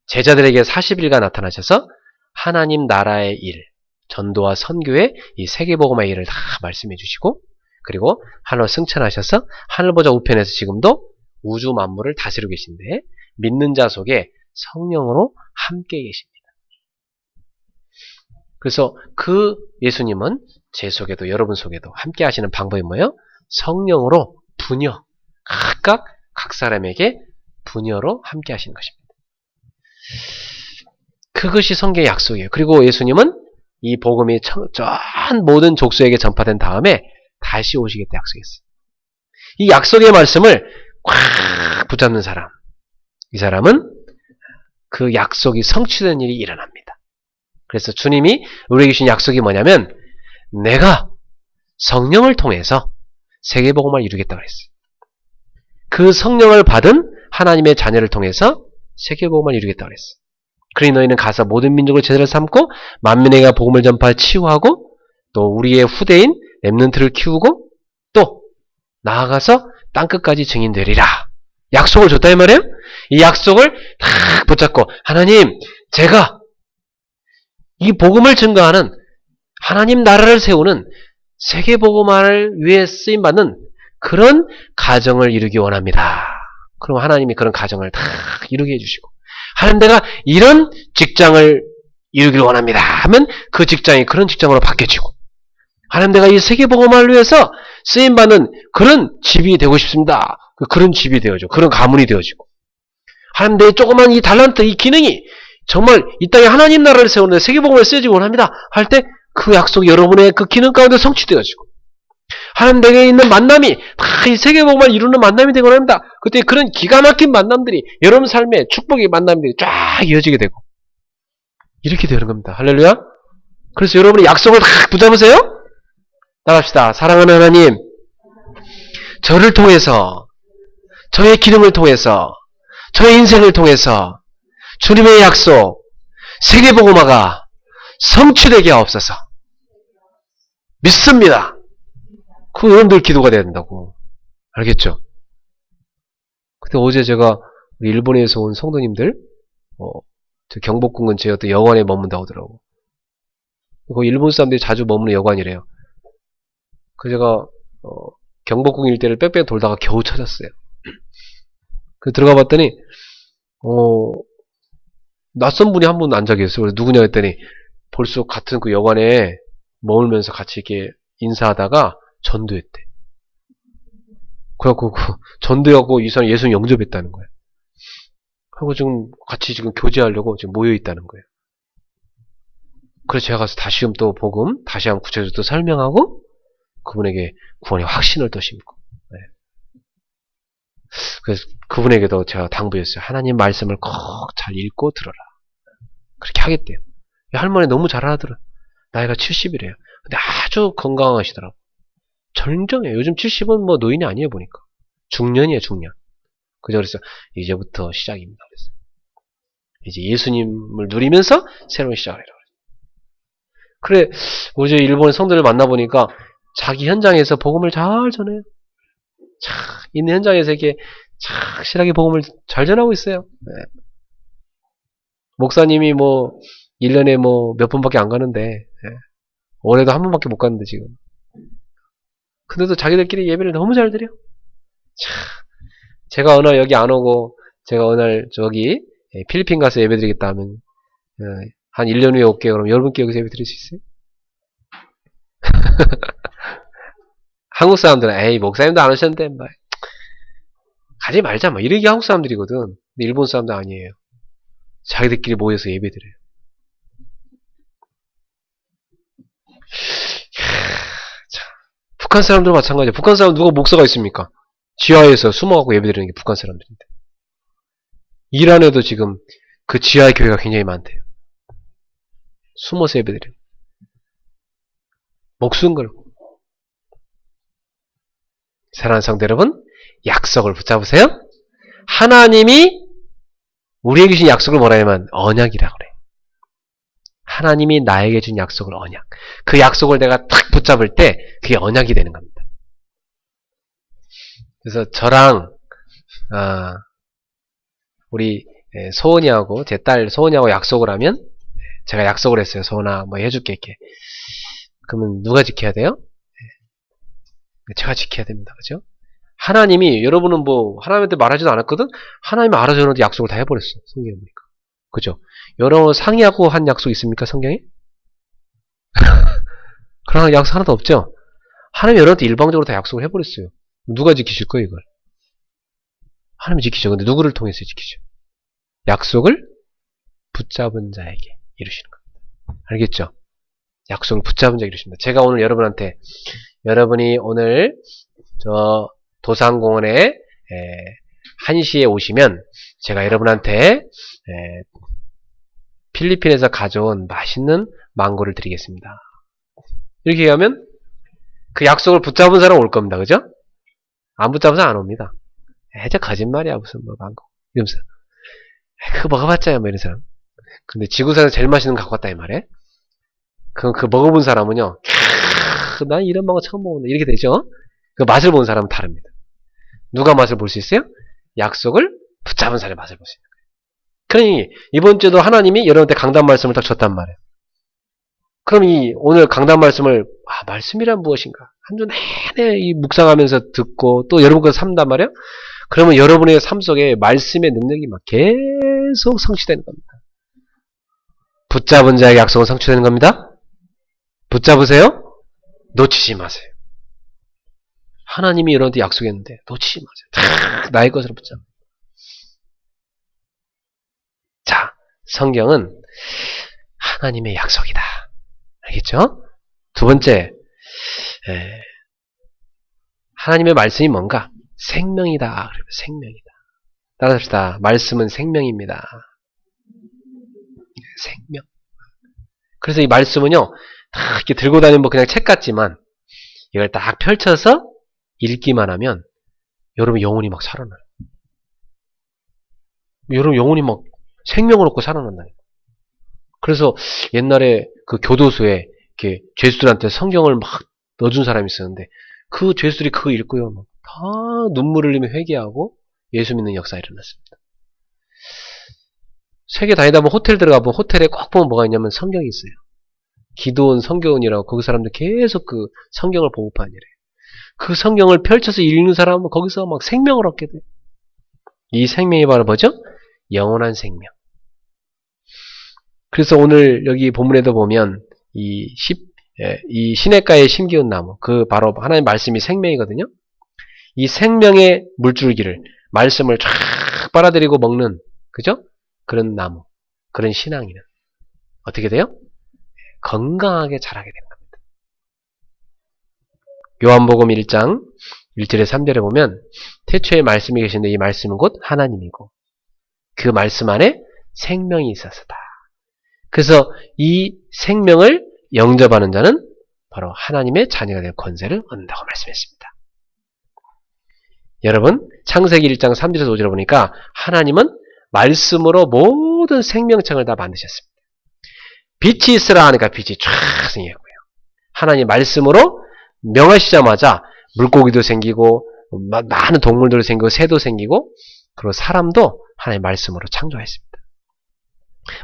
Speaker 1: 제자들에게 40일간 나타나셔서 하나님 나라의 일, 전도와 선교의 이 세계복음의 일을 다 말씀해 주시고 그리고 하늘로 승천하셔서 하늘보좌 우편에서 지금도 우주 만물을 다스리고 계신데 믿는 자 속에 성령으로 함께 계십니다. 그래서 그 예수님은 제 속에도 여러분 속에도 함께 하시는 방법이 뭐예요? 성령으로 분여, 각 사람에게 분여로 함께 하시는 것입니다. 그것이 성경의 약속이에요. 그리고 예수님은 이 복음이 전 모든 족속에게 전파된 다음에 다시 오시겠다 약속했어요. 이 약속의 말씀을 꽉 붙잡는 사람, 이 사람은 그 약속이 성취되는 일이 일어납니다. 그래서 주님이 우리에게 주신 약속이 뭐냐면 내가 성령을 통해서 세계복음을 이루겠다 그랬어요. 그 성령을 받은 하나님의 자녀를 통해서 세계복음을 이루겠다 그랬어요. 그러니 너희는 가서 모든 민족을 제자로 삼고 만민에게 복음을 전파 치유하고 또 우리의 후대인 렘넌트를 키우고 또 나아가서 땅끝까지 증인되리라. 약속을 줬다 이 말이에요. 이 약속을 탁 붙잡고 하나님 제가 이 복음을 증거하는 하나님 나라를 세우는 세계복음화를 위해 쓰임받는 그런 가정을 이루기 원합니다. 그럼 하나님이 그런 가정을 다 이루게 해주시고 하나님 내가 이런 직장을 이루기를 원합니다 하면 그 직장이 그런 직장으로 바뀌어지고 하나님 내가 이 세계복음화를 위해서 쓰임받는 그런 집이 되고 싶습니다. 그런 집이 되어지고 그런 가문이 되어지고 하나님 내 조그만 이 달란트 이 기능이 정말 이 땅에 하나님 나라를 세우는데 세계복음을 쓰여지기 원합니다 할 때 그 약속이 여러분의 그 기능 가운데 성취되어지고 하나님 내게 있는 만남이 다 이 세계복음을 이루는 만남이 되고 합니다. 그때 그런 기가 막힌 만남들이 여러분 삶에 축복의 만남들이 쫙 이어지게 되고 이렇게 되는 겁니다. 할렐루야. 그래서 여러분이 약속을 딱 붙잡으세요. 따라합시다. 사랑하는 하나님 저를 통해서 저의 기능을 통해서 저의 인생을 통해서 주님의 약속 세계복음화가 성취되게 하옵소서. 믿습니다. 그 여러분들 기도가 돼야 된다고. 알겠죠? 근데 어제 제가 일본에서 온 성도님들 저 경복궁 근처에 어떤 여관에 머문다고 하더라고. 그 일본 사람들이 자주 머무는 여관이래요. 그 제가 경복궁 일대를 빽빽 돌다가 겨우 찾았어요. 그 들어가 봤더니 낯선 분이 한 분 앉아 계셨어요. 그래서 누구냐 했더니 벌써 같은 그 여관에 머물면서 같이 이렇게 인사하다가 전도했대. 그래갖고 전도하고 이 사람 예수님 영접했다는 거예요. 하고 지금 같이 지금 교제하려고 지금 모여 있다는 거예요. 그래서 제가 가서 다시금 또 복음 다시 한번 구체적으로 또 설명하고 그분에게 구원의 확신을 또 심고. 네. 그래서 그분에게도 제가 당부했어요. 하나님 말씀을 꼭 잘 읽고 들어라. 그렇게 하겠대요. 할머니 너무 잘하더라. 나이가 70이래요. 근데 아주 건강하시더라고. 정정해요. 요즘 70은 뭐 노인이 아니에요 보니까. 중년이에요 중년. 그래서 이제부터 시작입니다. 그래서 이제 예수님을 누리면서 새로운 시작을 해라. 그래 어제 일본 성도를 만나보니까 자기 현장에서 복음을 잘 전해요. 있는 현장에서 이렇게 착실하게 복음을 잘 전하고 있어요. 네. 목사님이 뭐 1년에 뭐 몇 번밖에 안 가는데 네. 올해도 한 번밖에 못 갔는데 지금. 근데도 자기들끼리 예배를 너무 잘 드려. 제가 어느 날 여기 안 오고 제가 어느 날 저기 필리핀 가서 예배 드리겠다 하면 한 1년 후에 올게요. 그럼 여러분께 여기서 예배 드릴 수 있어요? 한국 사람들은 에이 목사님도 안 오셨는데 막 가지 말자 막 이렇게 한국 사람들이거든. 근데 일본 사람도 아니에요. 자기들끼리 모여서 예배 드려요. 북한 사람들은 마찬가지야. 북한 사람 누가 목사가 있습니까? 지하에서 숨어갖고 예배드리는 게 북한 사람들인데. 이란에도 지금 그 지하의 교회가 굉장히 많대요. 숨어서 예배드려요. 목숨 걸고. 사랑하는 성도 여러분, 약속을 붙잡으세요. 하나님이 우리에게 주신 약속을 뭐라 하냐면 언약이라고 그래. 하나님이 나에게 준 약속을 언약. 그 약속을 내가 탁 붙잡을 때 그게 언약이 되는 겁니다. 그래서 저랑 우리 소은이하고 제 딸 소은이하고 약속을 하면 제가 약속을 했어요. 소은아 뭐 해줄게 이렇게. 그러면 누가 지켜야 돼요? 제가 지켜야 됩니다. 그죠? 하나님이 여러분은 뭐 하나님한테 말하지도 않았거든. 하나님이 알아서 저한테 약속을 다 해버렸어. 성경에 보니까. 그죠? 여러 상의하고 한 약속 있습니까, 성경에? 그런 약속 하나도 없죠? 하나님 여러분한테 일방적으로 다 약속을 해버렸어요. 누가 지키실 거예요, 이걸? 하나님이 지키죠. 근데 누구를 통해서 지키죠? 약속을 붙잡은 자에게 이루시는 겁니다. 알겠죠? 약속을 붙잡은 자에게 이루십니다. 제가 오늘 여러분한테, 여러분이 오늘 저 도산공원에 1시에 오시면 제가 여러분한테 필리핀에서 가져온 맛있는 망고를 드리겠습니다. 이렇게 하면 그 약속을 붙잡은 사람 올 겁니다. 그죠? 안 붙잡은 사람 안 옵니다. 저 거짓말이야 무슨 뭐 망고 이러면서 그거 먹어봤자요 뭐 이런 사람. 근데 지구상에서 제일 맛있는 거 갖고 왔다 이 말이에요. 그 먹어본 사람은요, 난 이런 망고 처음 먹었네 이렇게 되죠. 그 맛을 본 사람은 다릅니다. 누가 맛을 볼 수 있어요? 약속을 붙잡은 사람의 맛을 볼 수 있는 거예요. 그러니 이번 주도 하나님이 여러분한테 강단 말씀을 딱 줬단 말이에요. 그럼 이 오늘 강단 말씀을 말씀이란 무엇인가 한 주 내내 이 묵상하면서 듣고 또 여러분과 삶단 말이에요. 그러면 여러분의 삶 속에 말씀의 능력이 막 계속 성취되는 겁니다. 붙잡은 자에게 약속은 성취되는 겁니다. 붙잡으세요. 놓치지 마세요. 하나님이 여러분한테 약속했는데 놓치지 마세요. 나의 것으로 붙잡아. 자, 성경은 하나님의 약속이다. 알겠죠? 두 번째, 하나님의 말씀이 뭔가? 생명이다. 생명이다. 따라합시다. 말씀은 생명입니다. 생명. 그래서 이 말씀은요, 딱 이렇게 들고 다니면 뭐 그냥 책 같지만, 이걸 딱 펼쳐서 읽기만 하면, 여러분 영혼이 막 살아나요. 여러분 영혼이 막 생명을 얻고 살아난다니까. 그래서 옛날에 그 교도소에 이렇게 죄수들한테 성경을 막 넣어준 사람이 있었는데, 그 죄수들이 그거 읽고요, 막 다 눈물을 흘리며 회개하고 예수 믿는 역사가 일어났습니다. 세계 다니다 보면 호텔 들어가보면 호텔에 꼭 보면 뭐가 있냐면 성경이 있어요. 기도원, 성경원이라고 거기 사람들 계속 그 성경을 보급하는 일이에요. 그 성경을 펼쳐서 읽는 사람은 거기서 막 생명을 얻게 돼요. 이 생명이 바로 뭐죠? 영원한 생명. 그래서 오늘 여기 본문에도 보면 이 시냇가에 심기운 나무, 그 바로 하나님의 말씀이 생명이거든요. 이 생명의 물줄기를 말씀을 쫙 빨아들이고 먹는, 그죠? 그런 나무, 그런 신앙이는 어떻게 돼요? 건강하게 자라게 되는 겁니다. 요한복음 1장 1절에 3절에 보면 태초에 말씀이 계신데 이 말씀은 곧 하나님이고 그 말씀 안에 생명이 있어서다. 그래서 이 생명을 영접하는 자는 바로 하나님의 자녀가 될 권세를 얻는다고 말씀했습니다. 여러분, 창세기 1장 3절에서 5절에 보니까 하나님은 말씀으로 모든 생명체를 다 만드셨습니다. 빛이 있으라 하니까 빛이 쫙 생겼고요. 하나님 말씀으로 명하시자마자 물고기도 생기고 많은 동물도 생기고 새도 생기고 그리고 사람도 하나님 말씀으로 창조했습니다.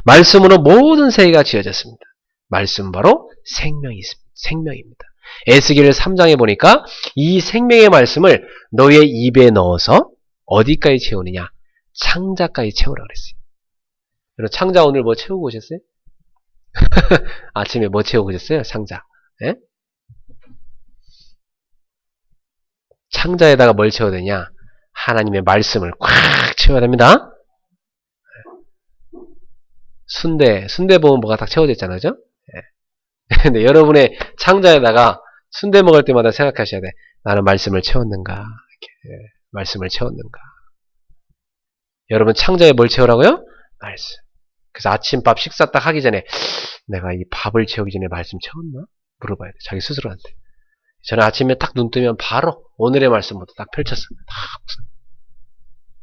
Speaker 1: 말씀으로 모든 세계가 지어졌습니다. 말씀 바로 생명입니다. 에스겔 3장에 보니까 이 생명의 말씀을 너의 입에 넣어서 어디까지 채우느냐? 창자까지 채우라 그랬어요. 여러분 창자 오늘 뭐 채우고 오셨어요? 아침에 뭐 채우고 오셨어요? 창자. 예? 창자에다가 뭘 채워야 되냐? 하나님의 말씀을 꽉 채워야 됩니다. 순대 보면 뭐가 딱 채워져 있잖아요. 그죠? 근데 여러분의 창자에다가 순대 먹을 때마다 생각하셔야 돼. 나는 말씀을 채웠는가? 이렇게, 말씀을 채웠는가? 여러분 창자에 뭘 채우라고요? 말씀. 그래서 아침밥 식사 딱 하기 전에 내가 이 밥을 채우기 전에 말씀 채웠나? 물어봐야 돼. 자기 스스로한테. 저는 아침에 딱 눈 뜨면 바로 오늘의 말씀부터 딱 펼쳤어.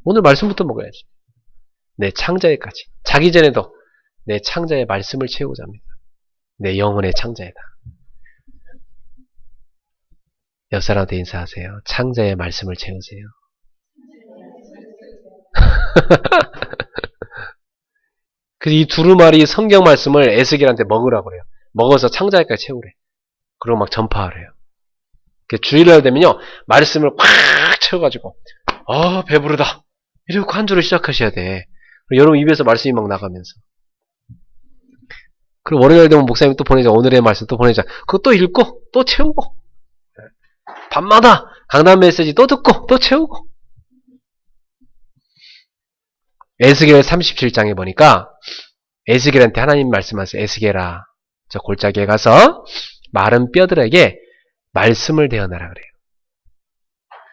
Speaker 1: 오늘 말씀부터 먹어야지. 내 창자에까지. 자기 전에도 내 창자에 말씀을 채우고자 합니다. 내 영혼의 창자에다. 옆 사람한테 인사하세요. 창자에 말씀을 채우세요. 그래서 이 두루마리 성경 말씀을 에스겔한테 먹으라고 그래요. 먹어서 창자에까지 채우래. 그리고 막 전파하래요. 주일날 되면요. 말씀을 꽉 채워가지고 배부르다. 이러고 한 주를 시작하셔야 돼. 여러분 입에서 말씀이 막 나가면서. 그리고 월요일 되면 목사님이 또 보내자. 오늘의 말씀 또 보내자. 그거 또 읽고, 또 채우고. 밤마다 강단 메시지 또 듣고, 또 채우고. 에스겔 37장에 보니까, 에스겔한테 하나님 말씀하세요. 에스겔아, 저 골짜기에 가서 마른 뼈들에게 말씀을 대어나라 그래요.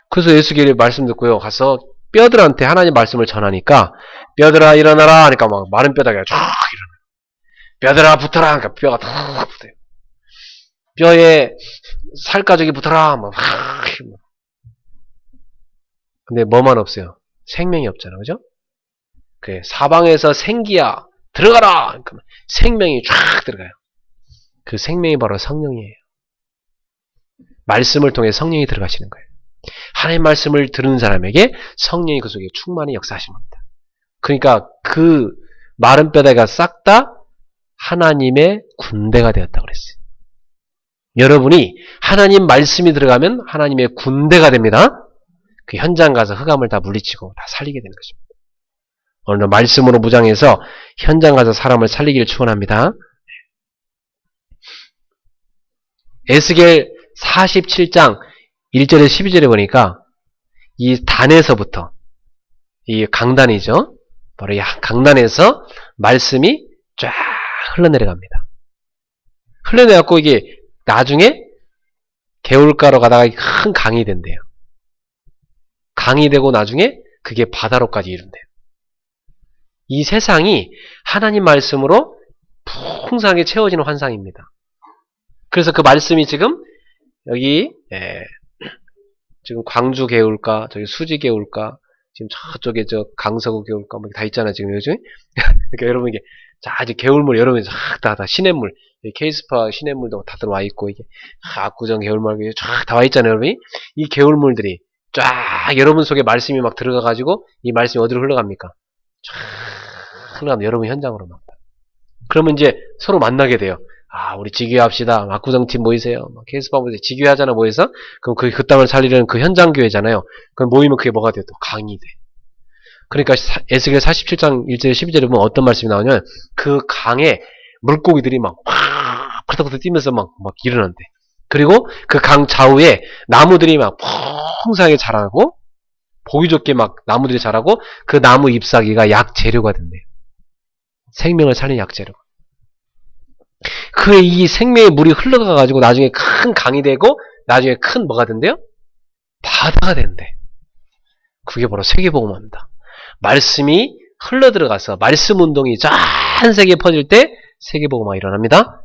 Speaker 1: 그래서 에스겔이 말씀 듣고요. 가서 뼈들한테 하나님 말씀을 전하니까, 뼈들아 일어나라 하니까 막 마른 뼈다가 쫙 일어나요. 뼈들아 붙어라 하니까 뼈가 탁 붙어요. 뼈에 살가죽이 붙어라 막. 근데 뭐만 없어요? 생명이 없잖아. 그죠? 그 사방에서 생기야 들어가라! 그러니까 생명이 쫙 들어가요. 그 생명이 바로 성령이에요. 말씀을 통해 성령이 들어가시는 거예요. 하나님 말씀을 들은 사람에게 성령이 그 속에 충만히 역사하시는 겁니다. 그러니까 그 마른 뼈다가 싹 다 하나님의 군대가 되었다고 그랬어요. 여러분이 하나님 말씀이 들어가면 하나님의 군대가 됩니다. 그 현장 가서 흑암을 다 물리치고 다 살리게 되는 것입니다. 오늘 말씀으로 무장해서 현장 가서 사람을 살리기를 축원합니다. 에스겔 47장 1절에 12절에 보니까 이 단에서부터 이 강단이죠. 바로 이 강단에서 말씀이 쫙 흘러내려갑니다. 흘러내려갖고 이게 나중에 개울가로 가다가 큰 강이 된대요. 강이 되고 나중에 그게 바다로까지 이른대요. 이 세상이 하나님 말씀으로 풍성하게 채워지는 환상입니다. 그래서 그 말씀이 지금 여기 지금 광주 개울가, 저기 수지 개울가, 지금 저쪽에 저 강서구 개울가 뭐 다 있잖아요. 지금 요즘. 그러니까 여러분 이게 자 이제 개울물 여러분이 다 시냇물, 케이스파 시냇물도 다 들어와 있고 이게 압구정 개울물 쫙 다 와 있잖아요. 여러분이 이 개울물들이 쫙 여러분 속에 말씀이 막 들어가 가지고 이 말씀이 어디로 흘러갑니까? 쫙 흘러가면 여러분 현장으로 막. 그러면 이제 서로 만나게 돼요. 아, 우리 지교합시다. 압구정팀 모이세요. 케이스파 모이세요. 지교하잖아, 모여서. 그럼 그 땅을 살리려는 그 현장교회잖아요. 그럼 모이면 그게 뭐가 돼? 또 강이 돼. 그러니까 에스겔 47장 1절 12절에 보면 어떤 말씀이 나오냐면 그 강에 물고기들이 막 크닥크닥 뛰면서 막 일어난대. 그리고 그 강 좌우에 나무들이 막 풍성하게 자라고 보기 좋게 막 나무들이 자라고 그 나무 잎사귀가 약 재료가 된대요. 생명을 살리는 약 재료. 그 이 생명의 물이 흘러가가지고 나중에 큰 강이 되고 나중에 큰 뭐가 된대요? 바다가 된대. 그게 바로 세계복음화입니다. 말씀이 흘러들어가서 말씀 운동이 전 세계에 퍼질 때 세계복음화 일어납니다.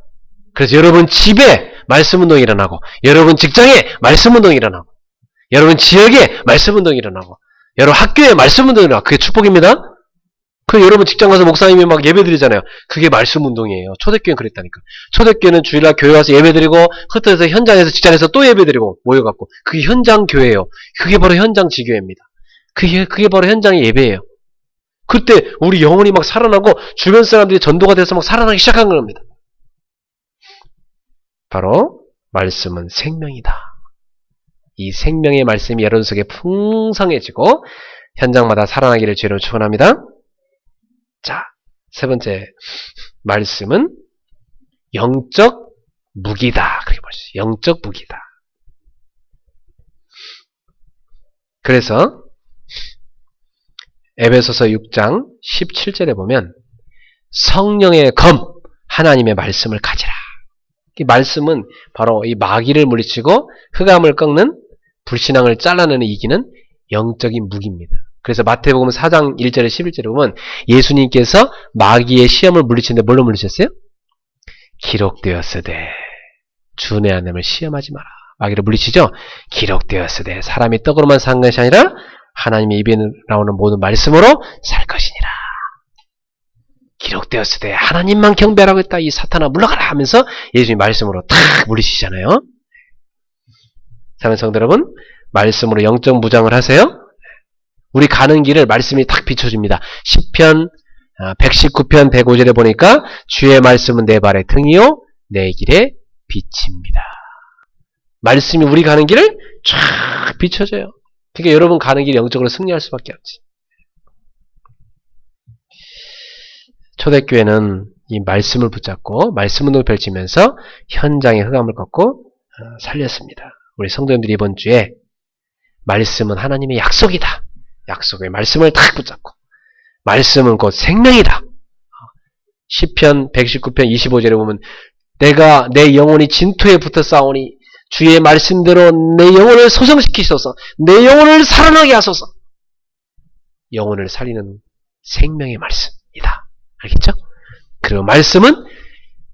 Speaker 1: 그래서 여러분 집에 말씀 운동이 일어나고 여러분 직장에 말씀 운동이 일어나고 여러분 지역에 말씀 운동이 일어나고 여러분 학교에 말씀 운동이 일어나고 그게 축복입니다. 그 여러분 직장 가서 목사님이 막 예배 드리잖아요. 그게 말씀 운동이에요. 초대교회는 그랬다니까. 초대교회는 주일날 교회 와서 예배 드리고 흩어져서 현장에서 직장에서 또 예배 드리고 모여갖고 그게 현장 교회예요. 그게 바로 현장 지교회입니다. 그게 바로 현장의 예배예요. 그때 우리 영혼이 막 살아나고 주변 사람들이 전도가 돼서 막 살아나기 시작한 겁니다. 바로 말씀은 생명이다. 이 생명의 말씀이 여러분 속에 풍성해지고 현장마다 살아나기를 주로 축원합니다. 자, 세 번째 말씀은 영적 무기다. 그렇게 보시죠. 영적 무기다. 그래서 에베소서 6장 17절에 보면 성령의 검 하나님의 말씀을 가지라. 이 말씀은 바로 이 마귀를 물리치고 흑암을 꺾는 불신앙을 잘라내는 이기는 영적인 무기입니다. 그래서 마태복음 4장 1절에 11절에 보면 예수님께서 마귀의 시험을 물리치는데 뭘로 물리쳤어요? 기록되었으되 주의 하나님을 시험하지 마라. 마귀를 물리치죠? 기록되었으되 사람이 떡으로만 사는 것이 아니라 하나님의 입에 나오는 모든 말씀으로 살 것이니라. 기록되었으되 하나님만 경배하라고 했다. 이 사탄아 물러가라 하면서 예수님 말씀으로 탁 물리치잖아요. 사랑하는 성도 여러분, 말씀으로 영적 무장을 하세요. 우리 가는 길을 말씀이 탁 비춰줍니다. 시편 119편 105절에 보니까 주의 말씀은 내 발의 등이요 내 길의 빛입니다. 말씀이 우리 가는 길을 쫙 비춰줘요. 그러니까 여러분 가는 길이 영적으로 승리할 수밖에 없지. 초대교회는 이 말씀을 붙잡고 말씀 운동을 펼치면서 현장의 흑암을 걷고 살렸습니다. 우리 성도님들이 이번 주에 말씀은 하나님의 약속이다. 약속의 말씀을 딱 붙잡고 말씀은 곧 생명이다. 시편 119편 25절에 보면 내가 내 영혼이 진토에 붙어 싸우니 주의 말씀대로 내 영혼을 소성시키소서. 내 영혼을 살아나게 하소서. 영혼을 살리는 생명의 말씀이다. 알겠죠? 그리고 말씀은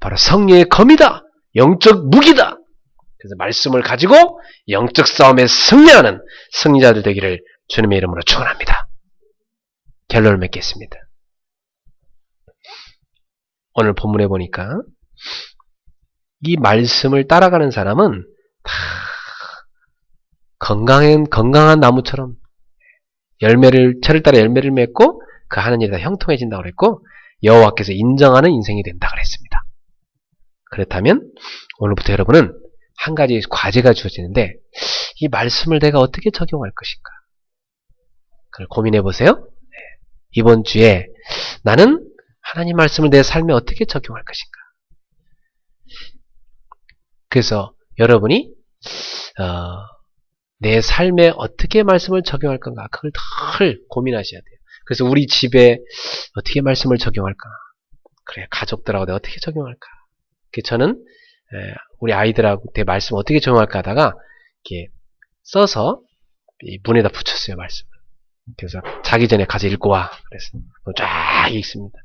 Speaker 1: 바로 성령의 검이다. 영적 무기다. 그래서 말씀을 가지고 영적 싸움에 승리하는 승리자들 되기를 주님의 이름으로 축원합니다. 결론을 맺겠습니다. 오늘 본문에 보니까 이 말씀을 따라가는 사람은 다 건강한 나무처럼 철을 따라 열매를 맺고 그 하는 일이 다 형통해진다고 그랬고 여호와께서 인정하는 인생이 된다 그랬습니다. 그렇다면 오늘부터 여러분은 한 가지 과제가 주어지는데 이 말씀을 내가 어떻게 적용할 것인가 그걸 고민해 보세요. 이번 주에 나는 하나님 말씀을 내 삶에 어떻게 적용할 것인가. 그래서 여러분이 내 삶에 어떻게 말씀을 적용할 건가 그걸 늘 고민하셔야 돼요. 그래서 우리 집에 어떻게 말씀을 적용할까. 그래 가족들하고 내가 어떻게 적용할까. 저는 우리 아이들한테 말씀 어떻게 적용할까 하다가 이렇게 써서 문에다 붙였어요. 말씀을. 그래서 자기 전에 가서 읽고 와. 그래서 쫙 읽습니다.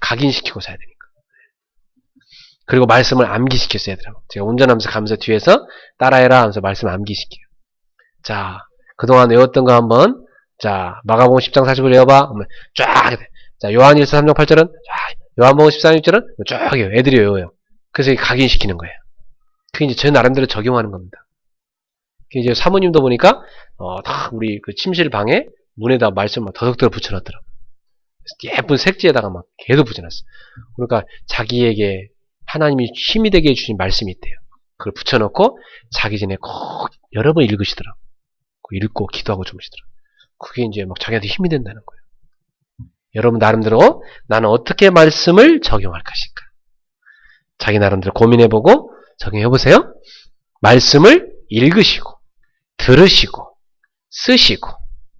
Speaker 1: 각인시키고 사야 되니까. 그리고 말씀을 암기시켰어야 되더라고요. 제가 운전하면서 가면서 뒤에서 따라해라 하면서 말씀을 암기시켜요. 자, 그동안 외웠던 거 한번, 자, 마가복음 10장 40을 외워봐. 쫙, 자, 요한일서 3장 8절은, 요한복음 14장 6절은 쫙 해요. 애들이 외워요. 그래서 각인시키는 거예요. 그게 이제 제 나름대로 적용하는 겁니다. 이제 사모님도 보니까, 다 우리 그 침실 방에 문에다 말씀 막 더덕더덕 붙여놨더라고요. 예쁜 색지에다가 막 계속 붙여놨어요. 그러니까 자기에게 하나님이 힘이 되게 해주신 말씀이 있대요. 그걸 붙여놓고 자기 전에 꼭 여러 번 읽으시더라고요. 읽고 기도하고 주무시더라고요. 그게 이제 막 자기한테 힘이 된다는 거예요. 여러분 나름대로 나는 어떻게 말씀을 적용할 것인가. 자기 나름대로 고민해보고 적용해보세요. 말씀을 읽으시고 들으시고 쓰시고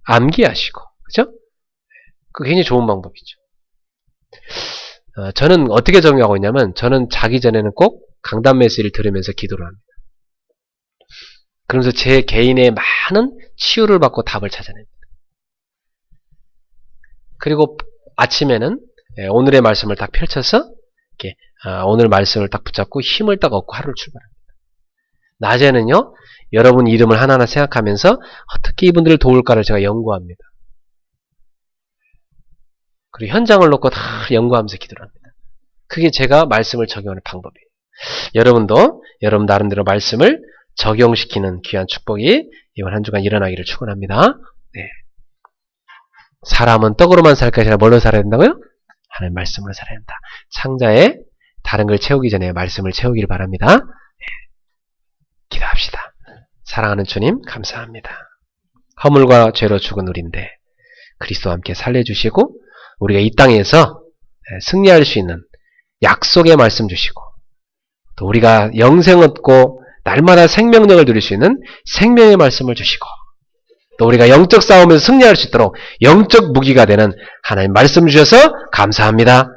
Speaker 1: 암기하시고 그죠? 그게 굉장히 좋은 방법이죠. 저는 어떻게 적용하고 있냐면 저는 자기 전에는 꼭 강단 메시지를 들으면서 기도를 합니다. 그러면서 제 개인의 많은 치유를 받고 답을 찾아냅니다. 그리고 아침에는 오늘의 말씀을 딱 펼쳐서 이렇게 오늘 말씀을 딱 붙잡고 힘을 딱 얻고 하루를 출발합니다. 낮에는요 여러분 이름을 하나하나 생각하면서 어떻게 이분들을 도울까를 제가 연구합니다. 그리고 현장을 놓고 다 연구하면서 기도를 합니다. 그게 제가 말씀을 적용하는 방법이에요. 여러분도 여러분 나름대로 말씀을 적용시키는 귀한 축복이 이번 한 주간 일어나기를 축원합니다. 네. 사람은 떡으로만 살 것이 아니라 뭘로 살아야 된다고요? 하나님 말씀으로 살아야 된다. 상자에 다른 걸 채우기 전에 말씀을 채우기를 바랍니다. 네. 기도합시다. 사랑하는 주님 감사합니다. 허물과 죄로 죽은 우리인데 그리스도와 함께 살려주시고 우리가 이 땅에서 승리할 수 있는 약속의 말씀 주시고 또 우리가 영생 얻고 날마다 생명력을 누릴 수 있는 생명의 말씀을 주시고 또 우리가 영적 싸움에서 승리할 수 있도록 영적 무기가 되는 하나님 말씀 주셔서 감사합니다.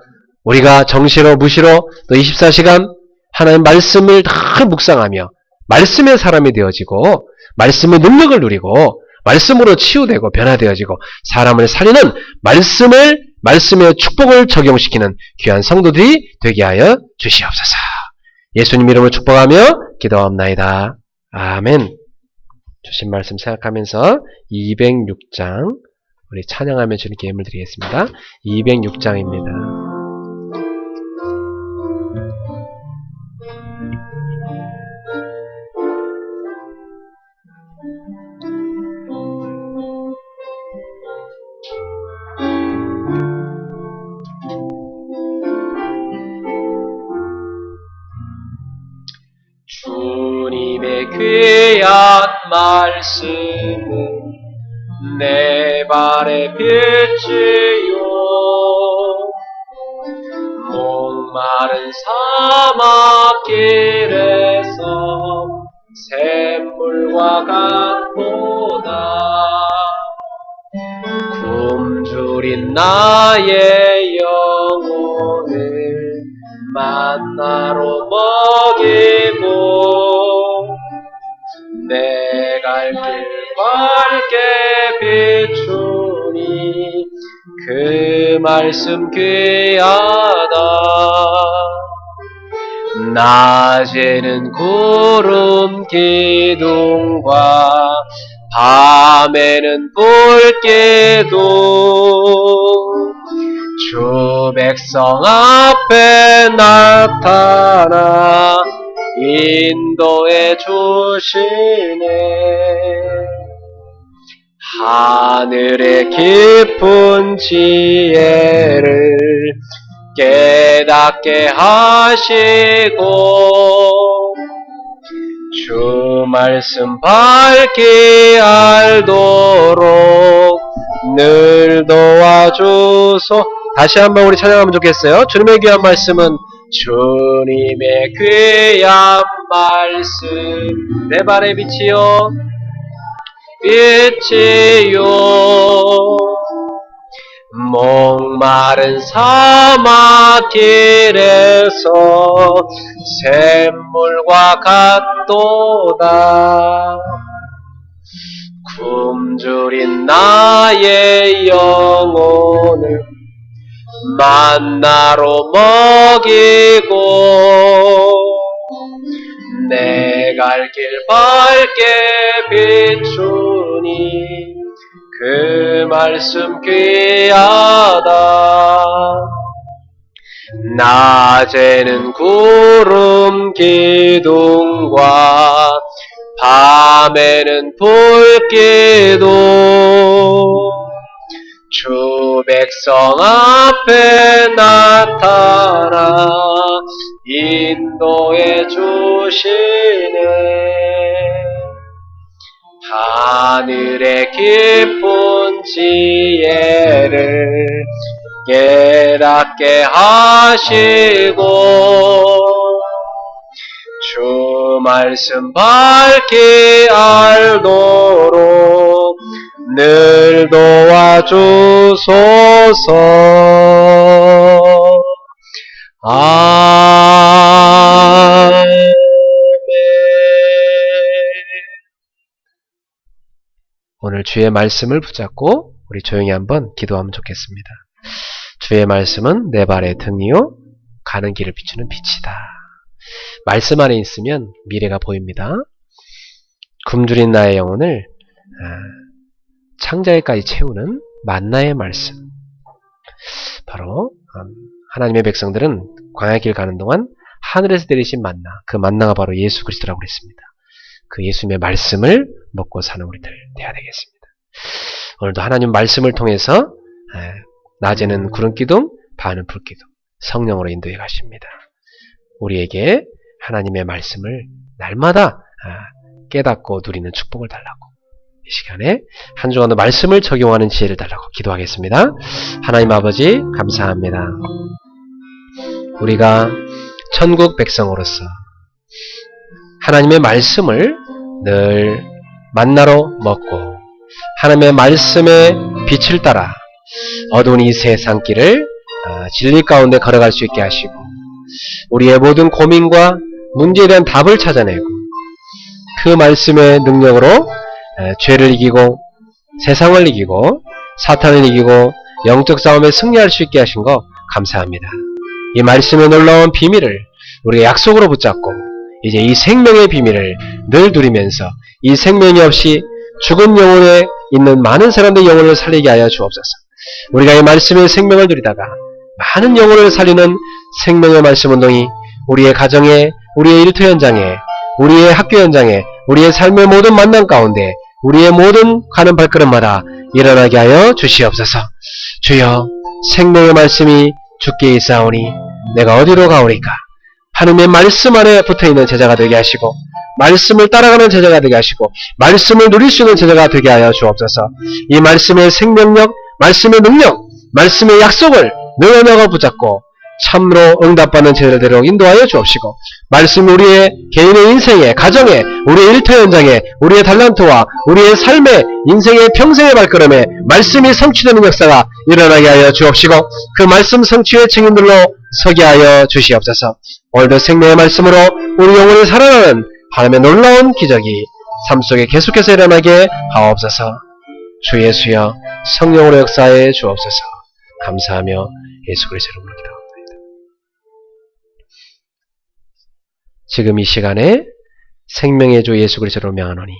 Speaker 1: 우리가 정시로 무시로 또 24시간 하나님 말씀을 다 묵상하며 말씀의 사람이 되어지고 말씀의 능력을 누리고 말씀으로 치유되고 변화되어지고 사람을 살리는 말씀의 축복을 적용시키는 귀한 성도들이 되게 하여 주시옵소서. 예수님 이름으로 축복하며 기도합나이다. 아멘. 주신 말씀 생각하면서 206장 우리 찬양하며 주님께 예물 드리겠습니다. 206장입니다. 주님의 귀한 말씀은 내 발의 빛이요 목마른 사막길에서 샘물과 같도다. 굶주린 나의 영혼을 만나로 먹이고 내 갈 길 밝게 비추니 그 말씀 귀하다. 낮에는 구름 기둥과 밤에는 불기둥 주 백성 앞에 나타나 인도해 주시네. 하늘의 깊은 지혜를 깨닫게 하시고 주 말씀 밝게 알도록 늘 도와주소. 다시 한번 우리 찬양하면 좋겠어요. 주님의 귀한 말씀은 주님의 귀한 말씀 내 발에 빛이요 빛이요 목마른 사막길에서 샘물과 같도다. 굶주린 나의 영혼을 만나로 먹이고 내 갈 길 밝게 비추니 그 말씀 귀하다. 낮에는 구름 기둥과 밤에는 불기둥 주 백성 앞에 나타나 인도해 주시네. 하늘의 깊은 지혜를 깨닫게 하시고 주 말씀 밝게 알도록 늘 도와주소서. 아멘. 오늘 주의 말씀을 붙잡고 우리 조용히 한번 기도하면 좋겠습니다. 주의 말씀은 내 발의 등이요 가는 길을 비추는 빛이다. 말씀 안에 있으면 미래가 보입니다. 굶주린 나의 영혼을 창자에까지 채우는 만나의 말씀. 바로 하나님의 백성들은 광야길 가는 동안 하늘에서 내리신 만나, 그 만나가 바로 예수 그리스도라고 그랬습니다. 그 예수님의 말씀을 먹고 사는 우리들 되어야 되겠습니다. 오늘도 하나님 말씀을 통해서 낮에는 구름기둥, 밤에는 불기둥, 성령으로 인도해 가십니다. 우리에게 하나님의 말씀을 날마다 깨닫고 누리는 축복을 달라고, 이 시간에 한 주간도 말씀을 적용하는 지혜를 달라고 기도하겠습니다. 하나님 아버지 감사합니다. 우리가 천국 백성으로서 하나님의 말씀을 늘 만나로 먹고 하나님의 말씀의 빛을 따라 어두운 이 세상길을 진리 가운데 걸어갈 수 있게 하시고 우리의 모든 고민과 문제에 대한 답을 찾아내고 그 말씀의 능력으로 죄를 이기고 세상을 이기고 사탄을 이기고 영적 싸움에 승리할 수 있게 하신 거 감사합니다. 이 말씀의 놀라운 비밀을 우리가 약속으로 붙잡고 이제 이 생명의 비밀을 늘 누리면서 이 생명이 없이 죽은 영혼에 있는 많은 사람들의 영혼을 살리게 하여 주옵소서. 우리가 이 말씀의 생명을 누리다가 많은 영혼을 살리는 생명의 말씀 운동이 우리의 가정에, 우리의 일터 현장에, 우리의 학교 현장에, 우리의 삶의 모든 만남 가운데 우리의 모든 가는 발걸음마다 일어나게 하여 주시옵소서. 주여, 생명의 말씀이 주께 있사오니 내가 어디로 가오리까? 하나님의 말씀 안에 붙어있는 제자가 되게 하시고 말씀을 따라가는 제자가 되게 하시고 말씀을 누릴 수 있는 제자가 되게 하여 주옵소서. 이 말씀의 생명력, 말씀의 능력, 말씀의 약속을 늘 언약을 붙잡고 참으로 응답받는 제자들로 인도하여 주옵시고 말씀 우리의 개인의 인생에, 가정에, 우리의 일터 현장에, 우리의 달란트와 우리의 삶의 인생의 평생의 발걸음에 말씀이 성취되는 역사가 일어나게 하여 주옵시고 그 말씀 성취의 증인들로 서게 하여 주시옵소서. 오늘도 생명의 말씀으로 우리 영혼이 살아나는 하나님의 놀라운 기적이 삶 속에 계속해서 일어나게 하옵소서. 주 예수여 성령으로 역사해 주옵소서. 감사하며 예수 그리스도의 이름으로 기도합니다. 지금 이 시간에 생명의 주 예수 그리스도로 명하노니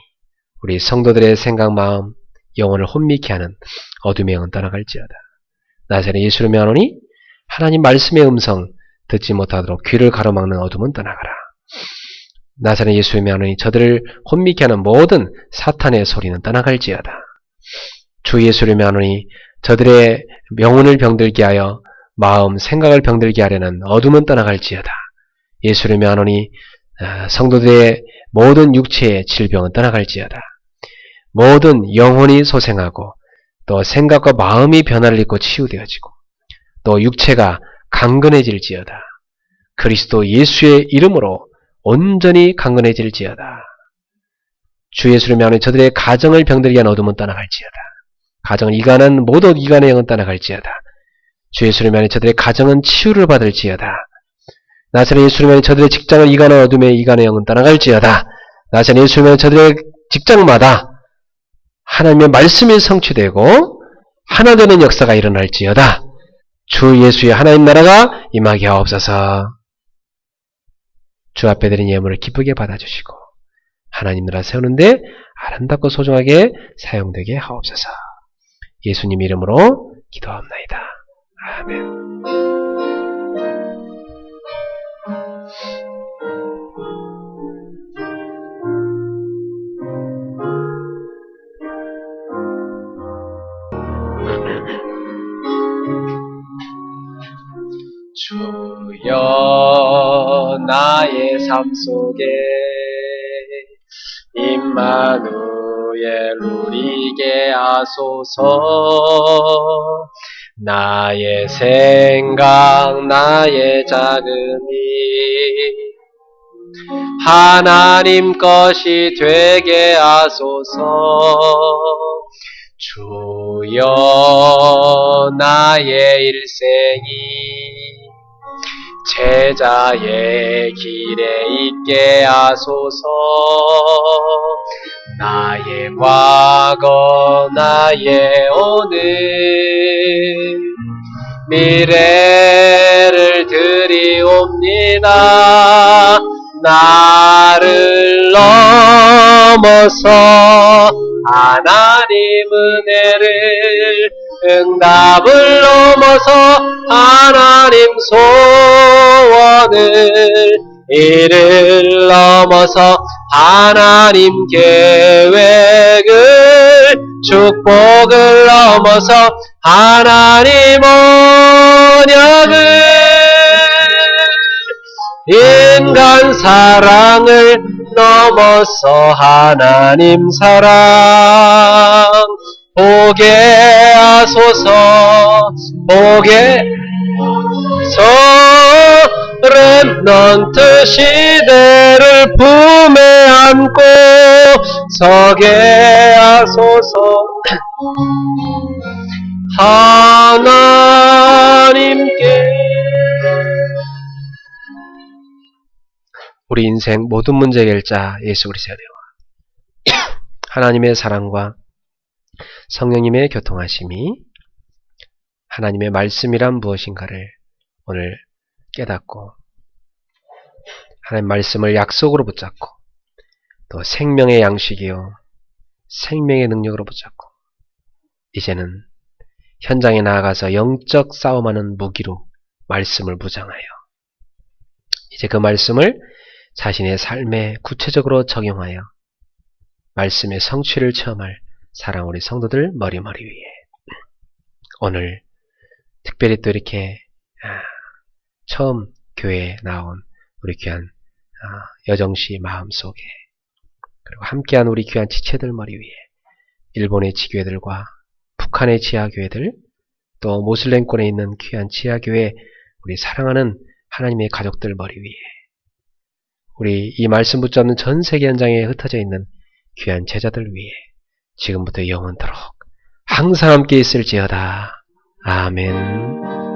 Speaker 1: 우리 성도들의 생각, 마음, 영혼을 혼미케 하는 어둠의 영은 떠나갈지어다. 나사렛 예수로 명하노니 하나님 말씀의 음성 듣지 못하도록 귀를 가로막는 어둠은 떠나가라. 나사렛 예수로 명하노니 저들을 혼미케 하는 모든 사탄의 소리는 떠나갈지어다. 주 예수를 명하노니 저들의 영혼을 병들게 하여 마음, 생각을 병들게 하려는 어둠은 떠나갈지어다. 예수를 명하노니 성도들의 모든 육체의 질병은 떠나갈지어다. 모든 영혼이 소생하고 또 생각과 마음이 변화를 입고 치유되어지고 또 육체가 강건해질지어다. 그리스도 예수의 이름으로 온전히 강건해질지어다. 주 예수를 명하노니 저들의 가정을 병들게 한 어둠은 떠나갈지어다. 가정을 이간한 모든 이간의 영은 떠나갈지어다. 주 예수를 명하노니 저들의 가정은 치유를 받을지어다. 나사렛 예수를 명하노니 저들의 직장을 이간한 어둠의 이간의 영은 떠나갈지어다. 나사렛 예수를 명하노니 저들의 직장마다 하나님의 말씀이 성취되고 하나 되는 역사가 일어날지어다. 주 예수의 하나님 나라가 임하게 하옵소서. 주 앞에 드린 예물을 기쁘게 받아주시고 하나님 나라 세우는데 아름답고 소중하게 사용되게 하옵소서. 예수님 이름으로 기도합나이다. 아멘. 주여 나의 삶 속에 임마누엘 누리게 하소서. 나의 생각 나의 작은 일 하나님 것이 되게 하소서. 주여 나의 일생이 제자의 길에 있게 하소서. 나의 과거 나의 오늘 미래를 드리옵니다. 나를 넘어서 하나님 은혜를 응답을 넘어서 하나님 소원을 이를 넘어서 하나님 계획을 축복을 넘어서 하나님 언약을 인간 사랑을 넘어서 하나님 사랑 보게 하소서. 보게 렘넌트 시대를 품에 안고 서게 하소서. 하나님께 우리 인생 모든 문제 해결자 예수 그리스도여 하나님의 사랑과 성령님의 교통하심이 하나님의 말씀이란 무엇인가를 오늘 깨닫고 하나님의 말씀을 약속으로 붙잡고 또 생명의 양식이요 생명의 능력으로 붙잡고 이제는 현장에 나아가서 영적 싸움하는 무기로 말씀을 무장하여 이제 그 말씀을 자신의 삶에 구체적으로 적용하여 말씀의 성취를 체험할 사랑 우리 성도들 머리머리 위에 오늘 특별히 또 이렇게 처음 교회에 나온 우리 귀한 여정씨 마음속에 그리고 함께한 우리 귀한 지체들 머리 위에 일본의 지교회들과 북한의 지하교회들 또 모슬렘권에 있는 귀한 지하교회 우리 사랑하는 하나님의 가족들 머리 위에, 우리 이 말씀 붙잡는 전 세계 현장에 흩어져 있는 귀한 제자들 위에 지금부터 영원토록 항상 함께 있을지어다. 아멘.